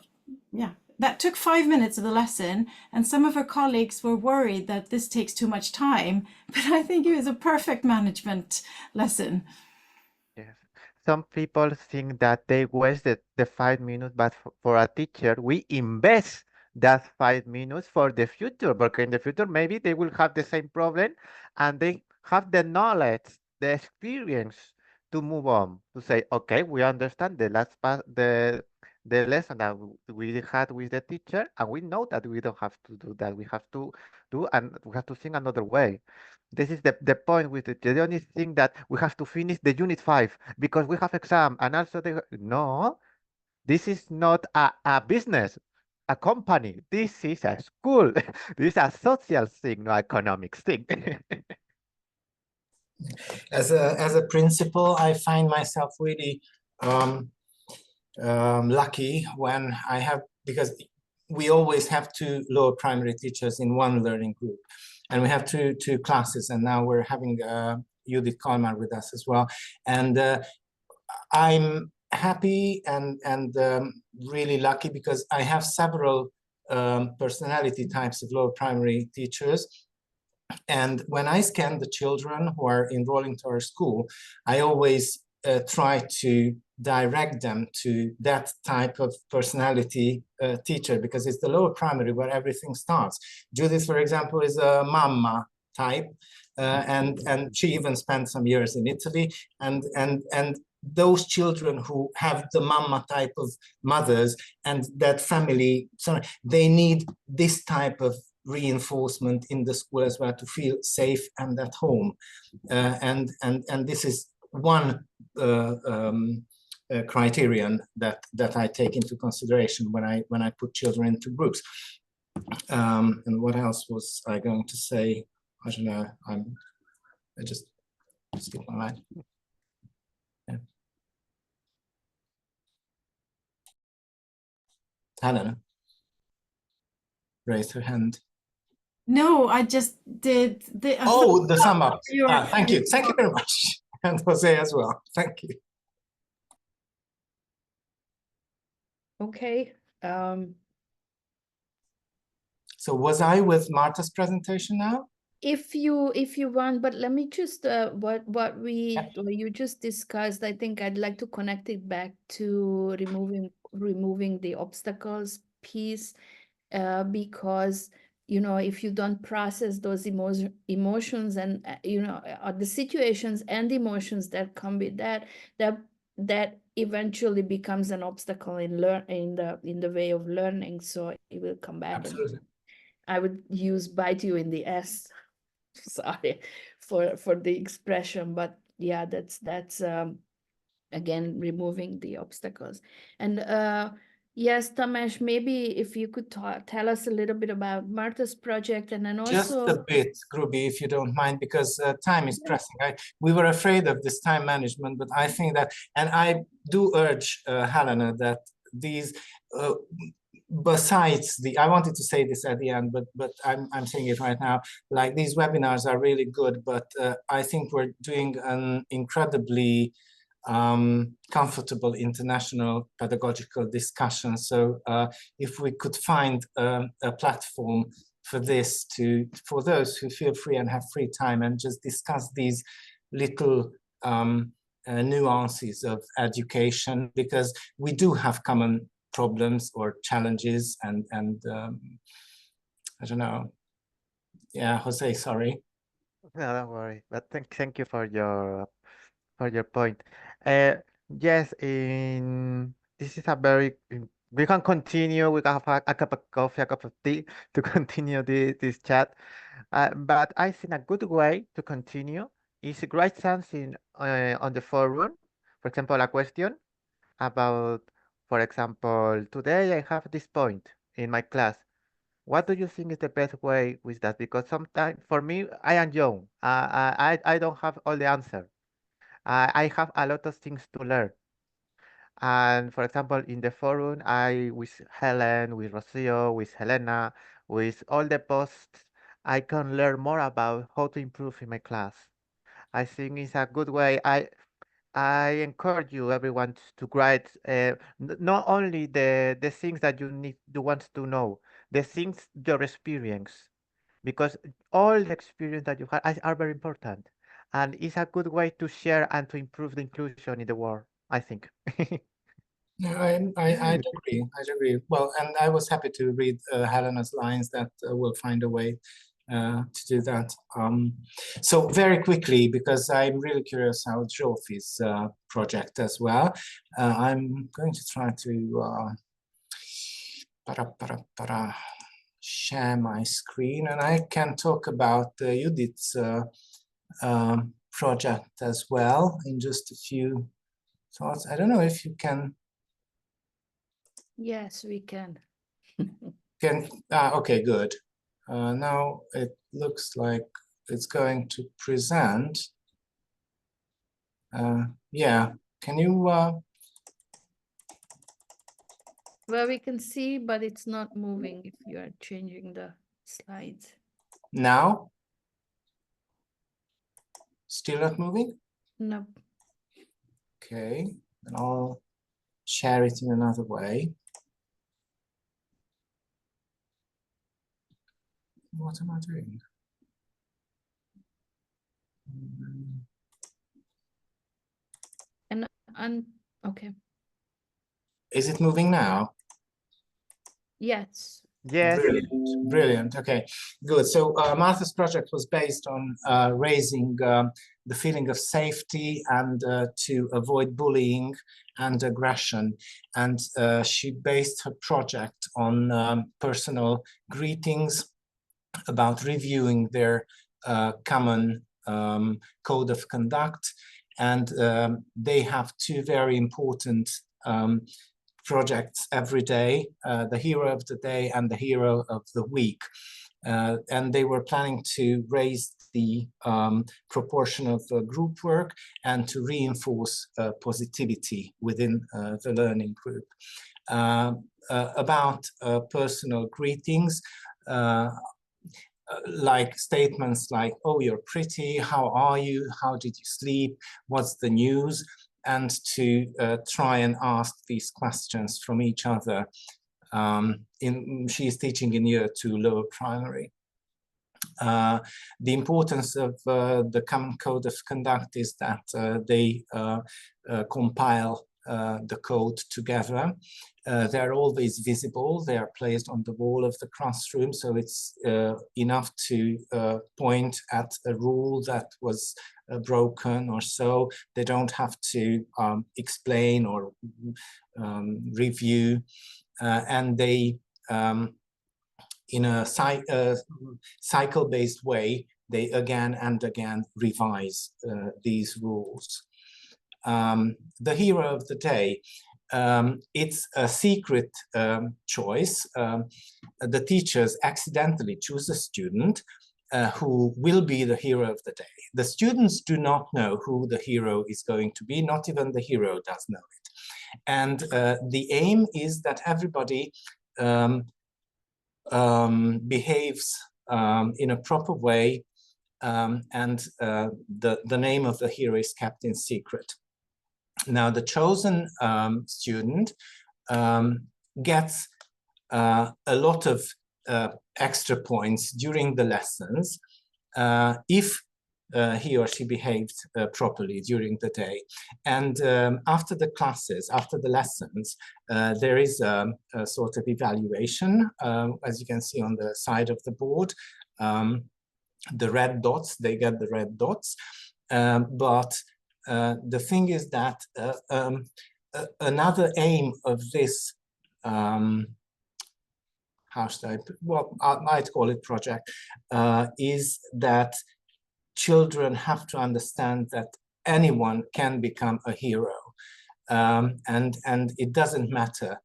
yeah, that took 5 minutes of the lesson, and some of her colleagues were worried that this takes too much time, but I think it was a perfect management lesson. Yes. Some people think that they wasted the 5 minutes, but for a teacher, we invest that 5 minutes for the future, because in the future, maybe they will have the same problem and they have the knowledge, the experience to move on, to say, okay, we understand the last part, the lesson that we had with the teacher, and we know that we don't have to do that. We have to do, and we have to think another way. This is the point with it. They only think that we have to finish the unit 5 because we have exam, and also they no, this is not a business, a company. This is a school. This is a social thing, not economic thing. As a principal, I find myself really lucky when I have, because we always have two lower primary teachers in one learning group, and we have two classes, and now we're having Judith Kalmar with us as well. And I'm happy and really lucky because I have several personality types of lower primary teachers. And when I scan the children who are enrolling to our school, I always try to direct them to that type of personality teacher, because it's the lower primary where everything starts. Judith, for example, is a mama type, and she even spent some years in Italy. And those children who have the mama type of mothers and that family, they need this type of reinforcement in the school as well to feel safe and at home. And this is one criterion that I take into consideration when I put children into groups. And what else was I going to say? I don't know. I just skipped my mind. Yeah. Helena raised her hand. No, I just did the. Oh, the sum up. Thank you. You're Thank you very much. And Jose as well. Thank you. Okay. So was I with Marta's presentation now? If you want, but let me just what you just discussed, I think I'd like to connect it back to removing the obstacles piece, because if you don't process those emotions and the situations and emotions that come with that eventually becomes an obstacle in the way of learning, so it will come back. Absolutely. I would use bite you in the ass. Sorry for the expression, but yeah, that's again removing the obstacles. And yes, Tamesh, maybe if you could tell us a little bit about Martha's project, and then also just a bit, Gruby, if you don't mind, because time is pressing. We were afraid of this time management, but I think that, and I do urge Helena that these besides I wanted to say this at the end, but I'm saying it right now, like these webinars are really good, but I think we're doing an incredibly comfortable international pedagogical discussion. So if we could find a platform for this, for those who feel free and have free time, and just discuss these little nuances of education, because we do have common problems or challenges, and I don't know. Yeah, Jose, sorry. No, don't worry. But thank you for your point. Yes, this is a very we can continue. We can have a cup of coffee, a cup of tea to continue this chat. But I think a good way to continue is write something on the forum. For example, a question about, for example, today I have this point in my class. What do you think is the best way with that? Because sometimes, for me, I am young. I don't have all the answer. I have a lot of things to learn. And for example, in the forum, with Helen, with Rocio, with Helena, with all the posts, I can learn more about how to improve in my class. I think it's a good way. I encourage you, everyone, to write not only the things that you want to know, the things your experience, because all the experience that you have are very important, and it's a good way to share and to improve the inclusion in the world, I think. No, I'd agree. I'd agree. Well, and I was happy to read Helena's lines that we'll find a way to do that. So very quickly, because I'm really curious how Jofi's project as well. I'm going to try to share my screen, and I can talk about Judith's project as well in just a few thoughts. I don't know if you can. Yes, we can. Okay, good. Now it looks like it's going to present. Yeah, can you? Well, we can see, but it's not moving if you are changing the slides. Now? Still not moving? No. Okay, then I'll share it in another way. What am I doing? And okay. Is it moving now? Yes. Yes. Brilliant, brilliant. Okay, good. So Martha's project was based on raising the feeling of safety and to avoid bullying and aggression. And she based her project on personal greetings, about reviewing their common code of conduct. And they have two very important projects every day, the hero of the day and the hero of the week. And they were planning to raise the proportion of group work and to reinforce positivity within the learning group. About personal greetings, like statements like, oh, you're pretty, how are you, how did you sleep, what's the news, and to try and ask these questions from each other. She's teaching in year 2 lower primary. The importance of the common code of conduct is that they compile the code together. They're always visible. They are placed on the wall of the classroom, so it's enough to point at a rule that was broken or so. They don't have to explain or review, and they in a cycle-based way, they again and again revise these rules. The hero of the day, it's a secret choice. The teachers accidentally choose a student who will be the hero of the day. The students do not know who the hero is going to be, not even the hero does know it. And the aim is that everybody behaves in a proper way, and the name of the hero is kept in secret. Now, the chosen student gets a lot of extra points during the lessons if he or she behaved properly during the day. And after the classes, after the lessons, there is a sort of evaluation, as you can see on the side of the board. The red dots, they get the red dots. But the thing is that another aim of this, how should I, well, I might call it project, is that children have to understand that anyone can become a hero. And it doesn't matter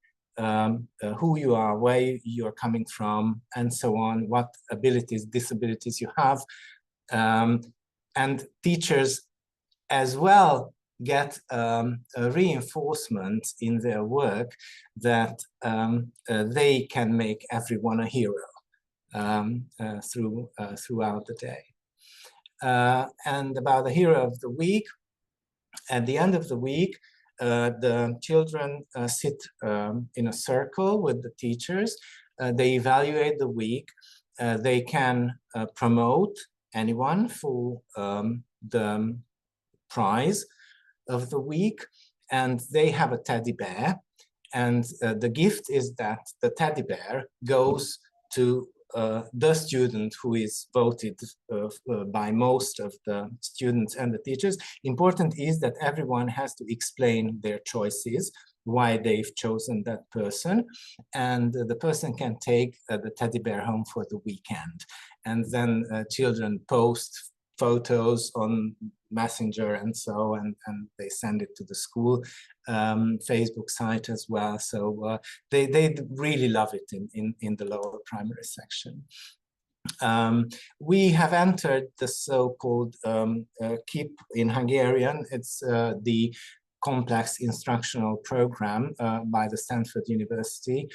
who you are, where you're coming from, and so on, what abilities, disabilities you have. And teachers as well get a reinforcement in their work that they can make everyone a hero throughout the day. And about the hero of the week, At the end of the week, the children sit in a circle with the teachers. They evaluate the week. They can promote anyone for the prize of the week, and they have a teddy bear. And the gift is that the teddy bear goes to the student who is voted by most of the students and the teachers. Important is that everyone has to explain their choices, why they've chosen that person, and the person can take the teddy bear home for the weekend. And then children post photos on Messenger and so, and they send it to the school Facebook site as well. So they really love it in the lower primary section. We have entered the so-called KIP in Hungarian. It's the complex instructional program by the Stanford University.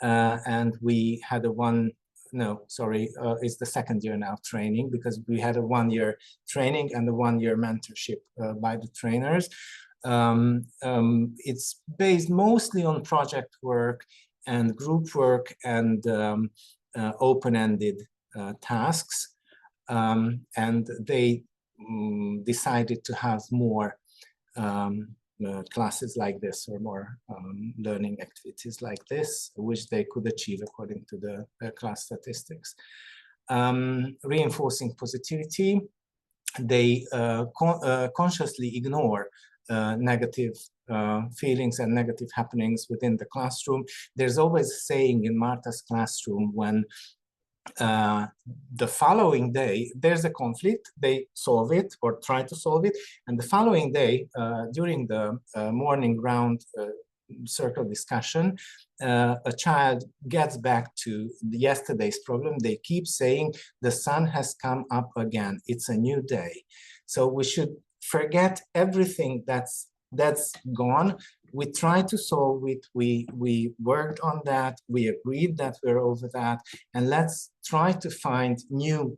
And we had it's the second year now training, because we had a 1-year training and a 1-year mentorship by the trainers. It's based mostly on project work and group work and open-ended tasks. And they decided to have more classes like this, or more learning activities like this, which they could achieve according to the class statistics. Reinforcing positivity, they consciously ignore negative feelings and negative happenings within the classroom. There's always a saying in Marta's classroom, when the following day there's a conflict, they solve it or try to solve it, and the following day during the morning round circle discussion, a child gets back to yesterday's problem. They keep saying, the sun has come up again, it's a new day. So we should forget everything that's gone. We tried to solve it, we worked on that, we agreed that we're over that, and let's try to find new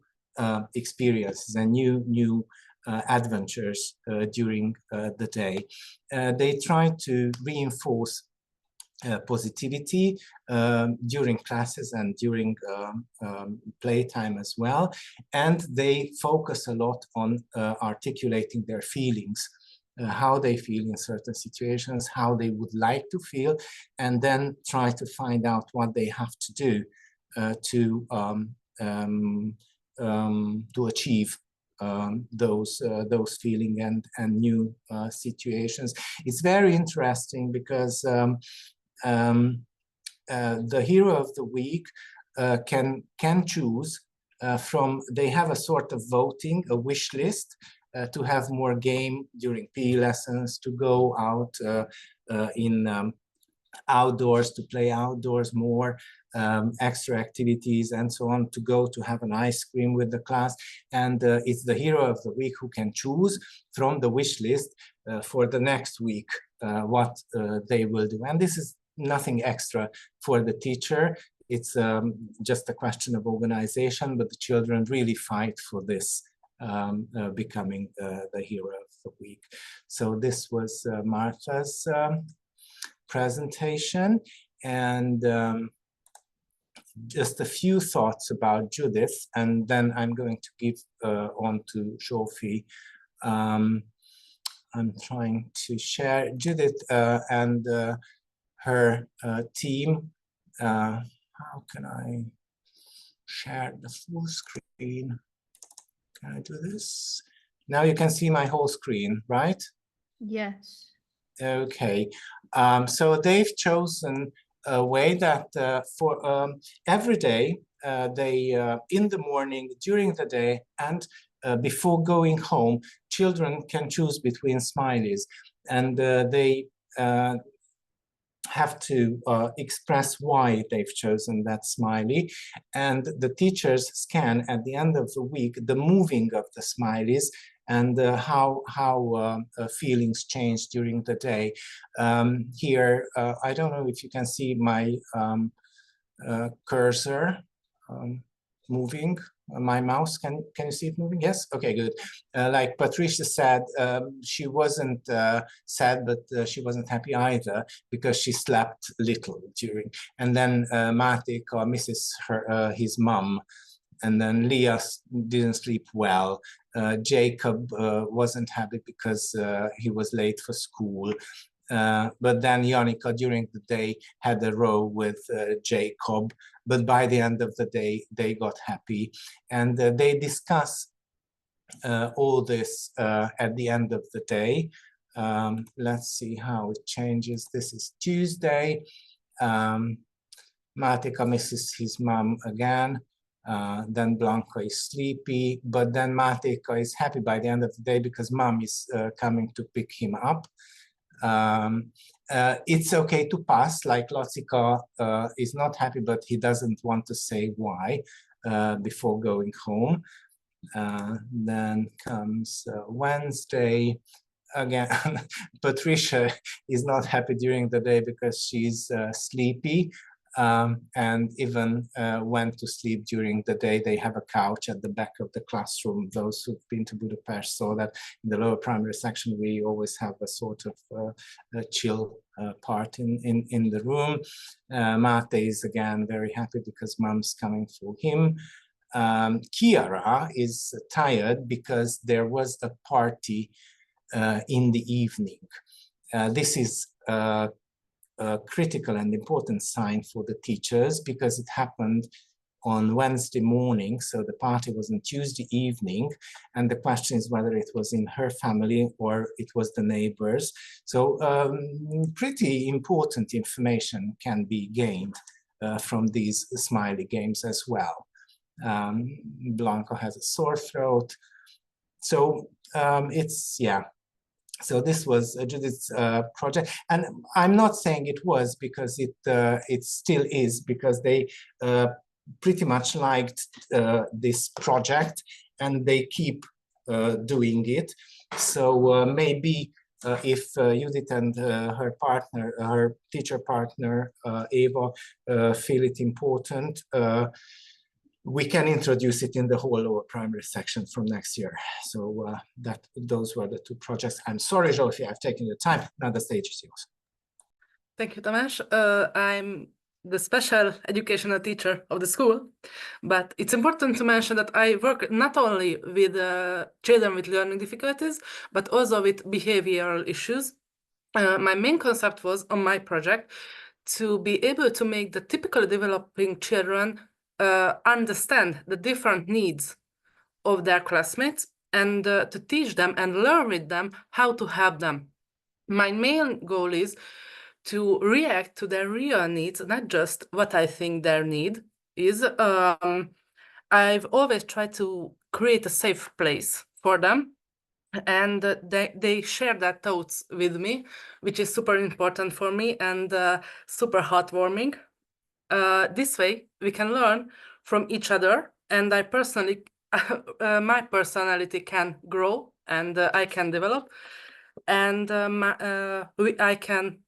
experiences and new adventures during the day. They try to reinforce positivity during classes and during playtime as well, and they focus a lot on articulating their feelings. How they feel in certain situations, how they would like to feel, and then try to find out what they have to do to achieve those feeling and new situations. It's very interesting because the hero of the week can choose from. They have a sort of voting, a wish list. To have more game during PE lessons, to go out in outdoors, to play outdoors more, extra activities and so on, to go to have an ice cream with the class. And it's the hero of the week who can choose from the wish list for the next week what they will do. And this is nothing extra for the teacher. It's just a question of organization, but the children really fight for this. Becoming the hero of the week. So this was Marta's presentation, and just a few thoughts about Judith, and then I'm going to give on to Zsófi. I'm trying to share Judith and her team. How can I share the full screen? Can I do this? Now you can see my whole screen, right? Yes. Okay. So they've chosen a way that for every day, they in the morning, during the day, and before going home, children can choose between smileys, and they have to express why they've chosen that smiley, and the teachers scan at the end of the week the moving of the smileys and how feelings change during the day. Here, I don't know if you can see my cursor moving my mouse. Can you see it moving? Yes. Okay, good. Like Patricia said, she wasn't sad, but she wasn't happy either because she slept little during. And then Matic misses his mom, and then Leah didn't sleep well. Jacob wasn't happy because he was late for school. But then Jonica during the day had a row with Jacob, but by the end of the day, they got happy. And they discuss all this at the end of the day. Let's see how it changes. This is Tuesday. Matica misses his mom again. Then Blanco is sleepy, but then Matica is happy by the end of the day because mom is coming to pick him up. It's okay to pass, like Lotzika is not happy, but he doesn't want to say why before going home. Then comes Wednesday. Again, Patricia is not happy during the day because she's sleepy. And even went to sleep during the day. They have a couch at the back of the classroom. Those who've been to Budapest saw that in the lower primary section, we always have a sort of a chill part in the room. Mate is again very happy because mom's coming for him. Chiara is tired because there was a party in the evening. This is a critical and important sign for the teachers because it happened on Wednesday morning. So the party was on Tuesday evening. And the question is whether it was in her family or it was the neighbors. So pretty important information can be gained from these smiley games as well. Blanco has a sore throat. So it's, yeah. So this was Judith's project, and I'm not saying it was because it still is, because they pretty much liked this project and they keep doing it. So maybe if Judith and her partner, her teacher partner, Eva, feel it important, we can introduce it in the whole lower primary section from next year. So those were the two projects. I'm sorry, Zsófi, I've taken your time. Now the stage is yours. Thank you, Tamás. I'm the special educational teacher of the school, but it's important to mention that I work not only with children with learning difficulties, but also with behavioral issues. My main concept was on my project to be able to make the typically developing children understand the different needs of their classmates and to teach them and learn with them how to help them. My main goal is to react to their real needs, not just what I think their need is. I've always tried to create a safe place for them, and they share their thoughts with me, which is super important for me and super heartwarming. This way, we can learn from each other, and I personally, my personality can grow and I can develop, and I can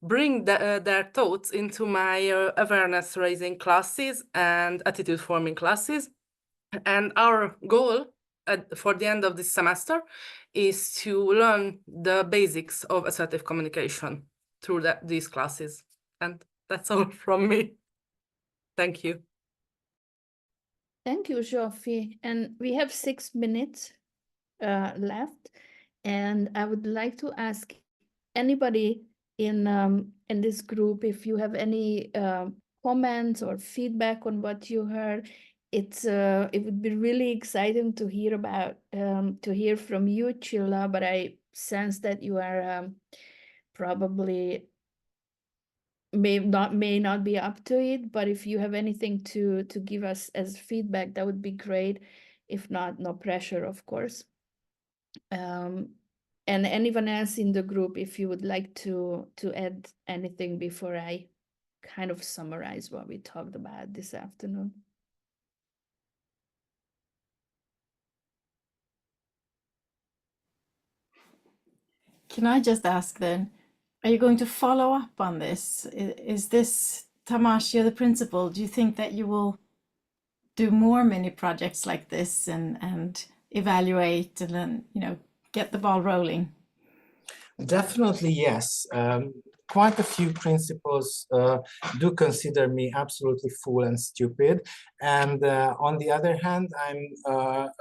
bring their thoughts into my awareness-raising classes and attitude-forming classes. And our goal for the end of this semester is to learn the basics of assertive communication through these classes. And that's all from me. Thank you. Thank you, Zsófi. And we have 6 minutes left. And I would like to ask anybody in this group if you have any comments or feedback on what you heard. It would be really exciting to hear about to hear from you, Chilla, but I sense that you are probably may not be up to it, but if you have anything to give us as feedback, that would be great. If not, no pressure, of course. And anyone else in the group, if you would like to add anything before I kind of summarize what we talked about this afternoon. Can I just ask then, are you going to follow up on this? Is this, Tamás, you're the principal, do you think that you will do more mini projects like this and evaluate and then, you know, get the ball rolling? Definitely, yes. Quite a few principals do consider me absolutely fool and stupid. And on the other hand, I'm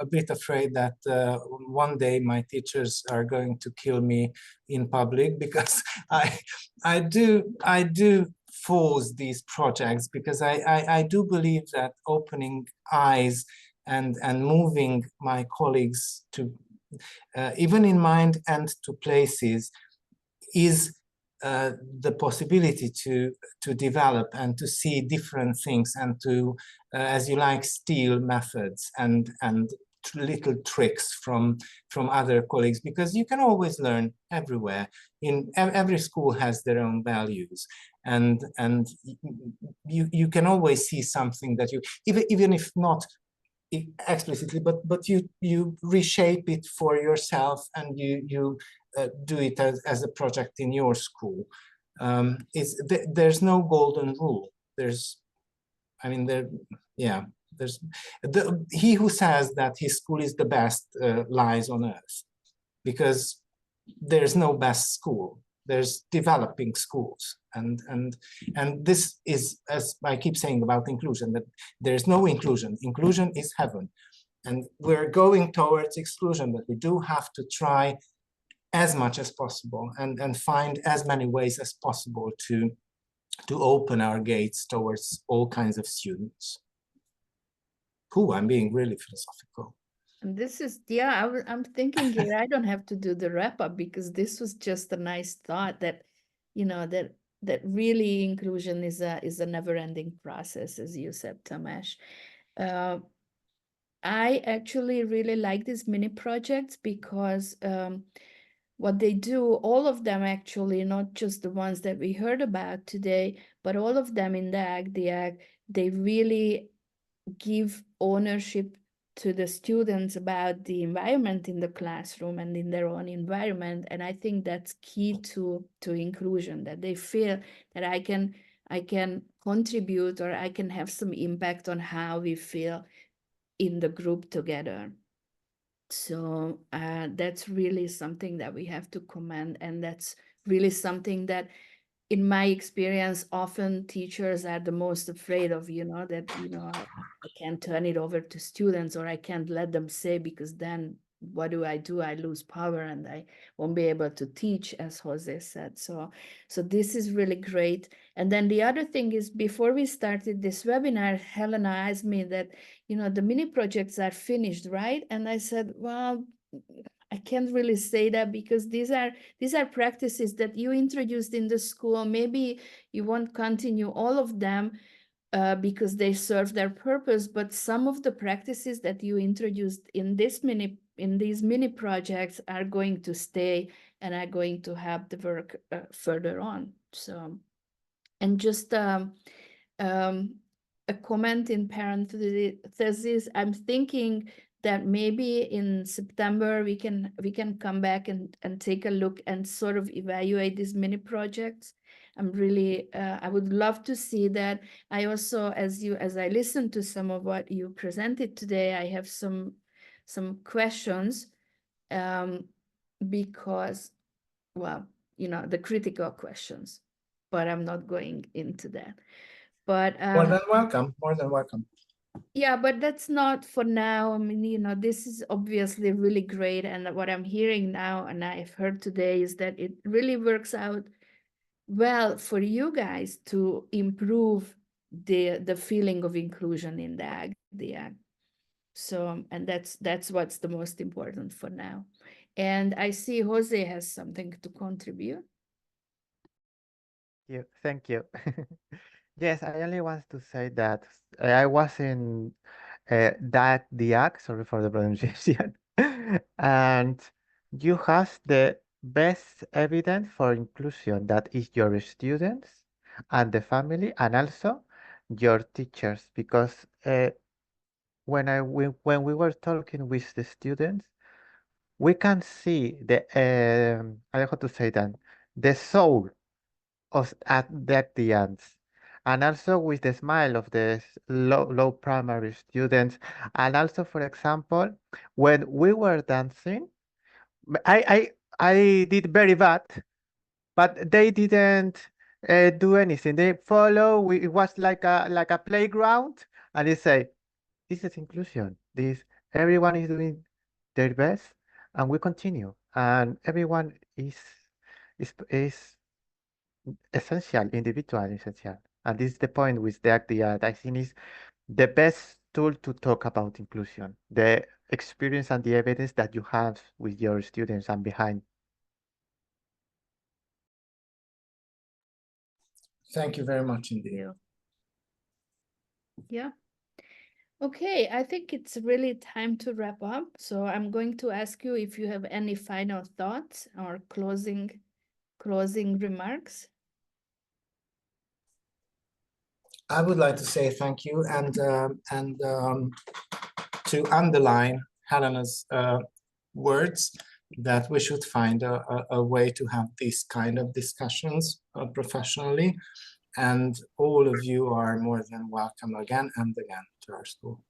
a bit afraid that one day my teachers are going to kill me in public because I do force these projects because I do believe that opening eyes and moving my colleagues to even in mind and to places, is the possibility to develop and to see different things and to, as you like, steal methods and little tricks from other colleagues, because you can always learn everywhere. In every school has their own values, and you can always see something that you, even if not explicitly, but you reshape it for yourself, and you do it as a project in your school. There's no golden rule. There's, I mean, yeah, there's he who says that his school is the best lies on earth, because there's no best school. There's developing schools, and this is, as I keep saying about inclusion, that there's no inclusion. Inclusion is heaven, and we're going towards exclusion, but we do have to try as much as possible and find as many ways as possible to open our gates towards all kinds of students. I'm being really philosophical. And this is, yeah, I'm thinking here, I don't have to do the wrap up, because this was just a nice thought that, you know, that really inclusion is a never-ending process, as you said, Tamas. I actually really like these mini projects because what they do, all of them actually, not just the ones that we heard about today, but all of them in Deak Diak, they really give ownership to the students about the environment in the classroom and in their own environment. And I think that's key to inclusion, that they feel that I can contribute, or I can have some impact on how we feel in the group together. So that's really something that we have to commend, and that's really something that, in my experience, often teachers are the most afraid of, you know, that, you know, I can't turn it over to students, or I can't let them say, because then what do? I lose power and I won't be able to teach, as Jose said. So this is really great. And then the other thing is, before we started this webinar, Helena asked me that, you know, the mini projects are finished, right? And I said, well, I can't really say that, because these are practices that you introduced in the school. Maybe you won't continue all of them because they serve their purpose, but some of the practices that you introduced in these mini projects are going to stay and are going to have the work further on. So, and just a comment in parentheses, I'm thinking that maybe in September we can come back and take a look and sort of evaluate these mini projects. I'm really I would love to see that. I also, as I listened to some of what you presented today, I have some questions because, well, you know, the critical questions, but I'm not going into that. But More than welcome, more than welcome. yeah, but that's not for now. I mean, you know, this is obviously really great. And what I'm hearing now, and I've heard today, is that it really works out well for you guys to improve the feeling of inclusion in the act. So, and that's what's the most important for now. And I see Jose has something to contribute. Thank you. Yes, I only want to say that I was in Deak Diak, sorry for the pronunciation, and you have the best evidence for inclusion, that is your students and the family, and also your teachers, because when we were talking with the students, we can see the I don't know how to say that, the soul of at that the ends. and also with the smile of the low primary students. And also, for example, when we were dancing, I did very bad, but they didn't do anything. They follow. It was like a playground, and they say, "This is inclusion. This everyone is doing their best, and we continue, and everyone is essential, individual, essential." And this is the point with the idea that I think is the best tool to talk about inclusion, the experience and the evidence that you have with your students and behind. Thank you very much indeed. Yeah. Okay, I think it's really time to wrap up. So I'm going to ask you if you have any final thoughts or closing remarks. I would like to say thank you and to underline Helena's words that we should find a way to have these kind of discussions professionally, and all of you are more than welcome again and again to our school.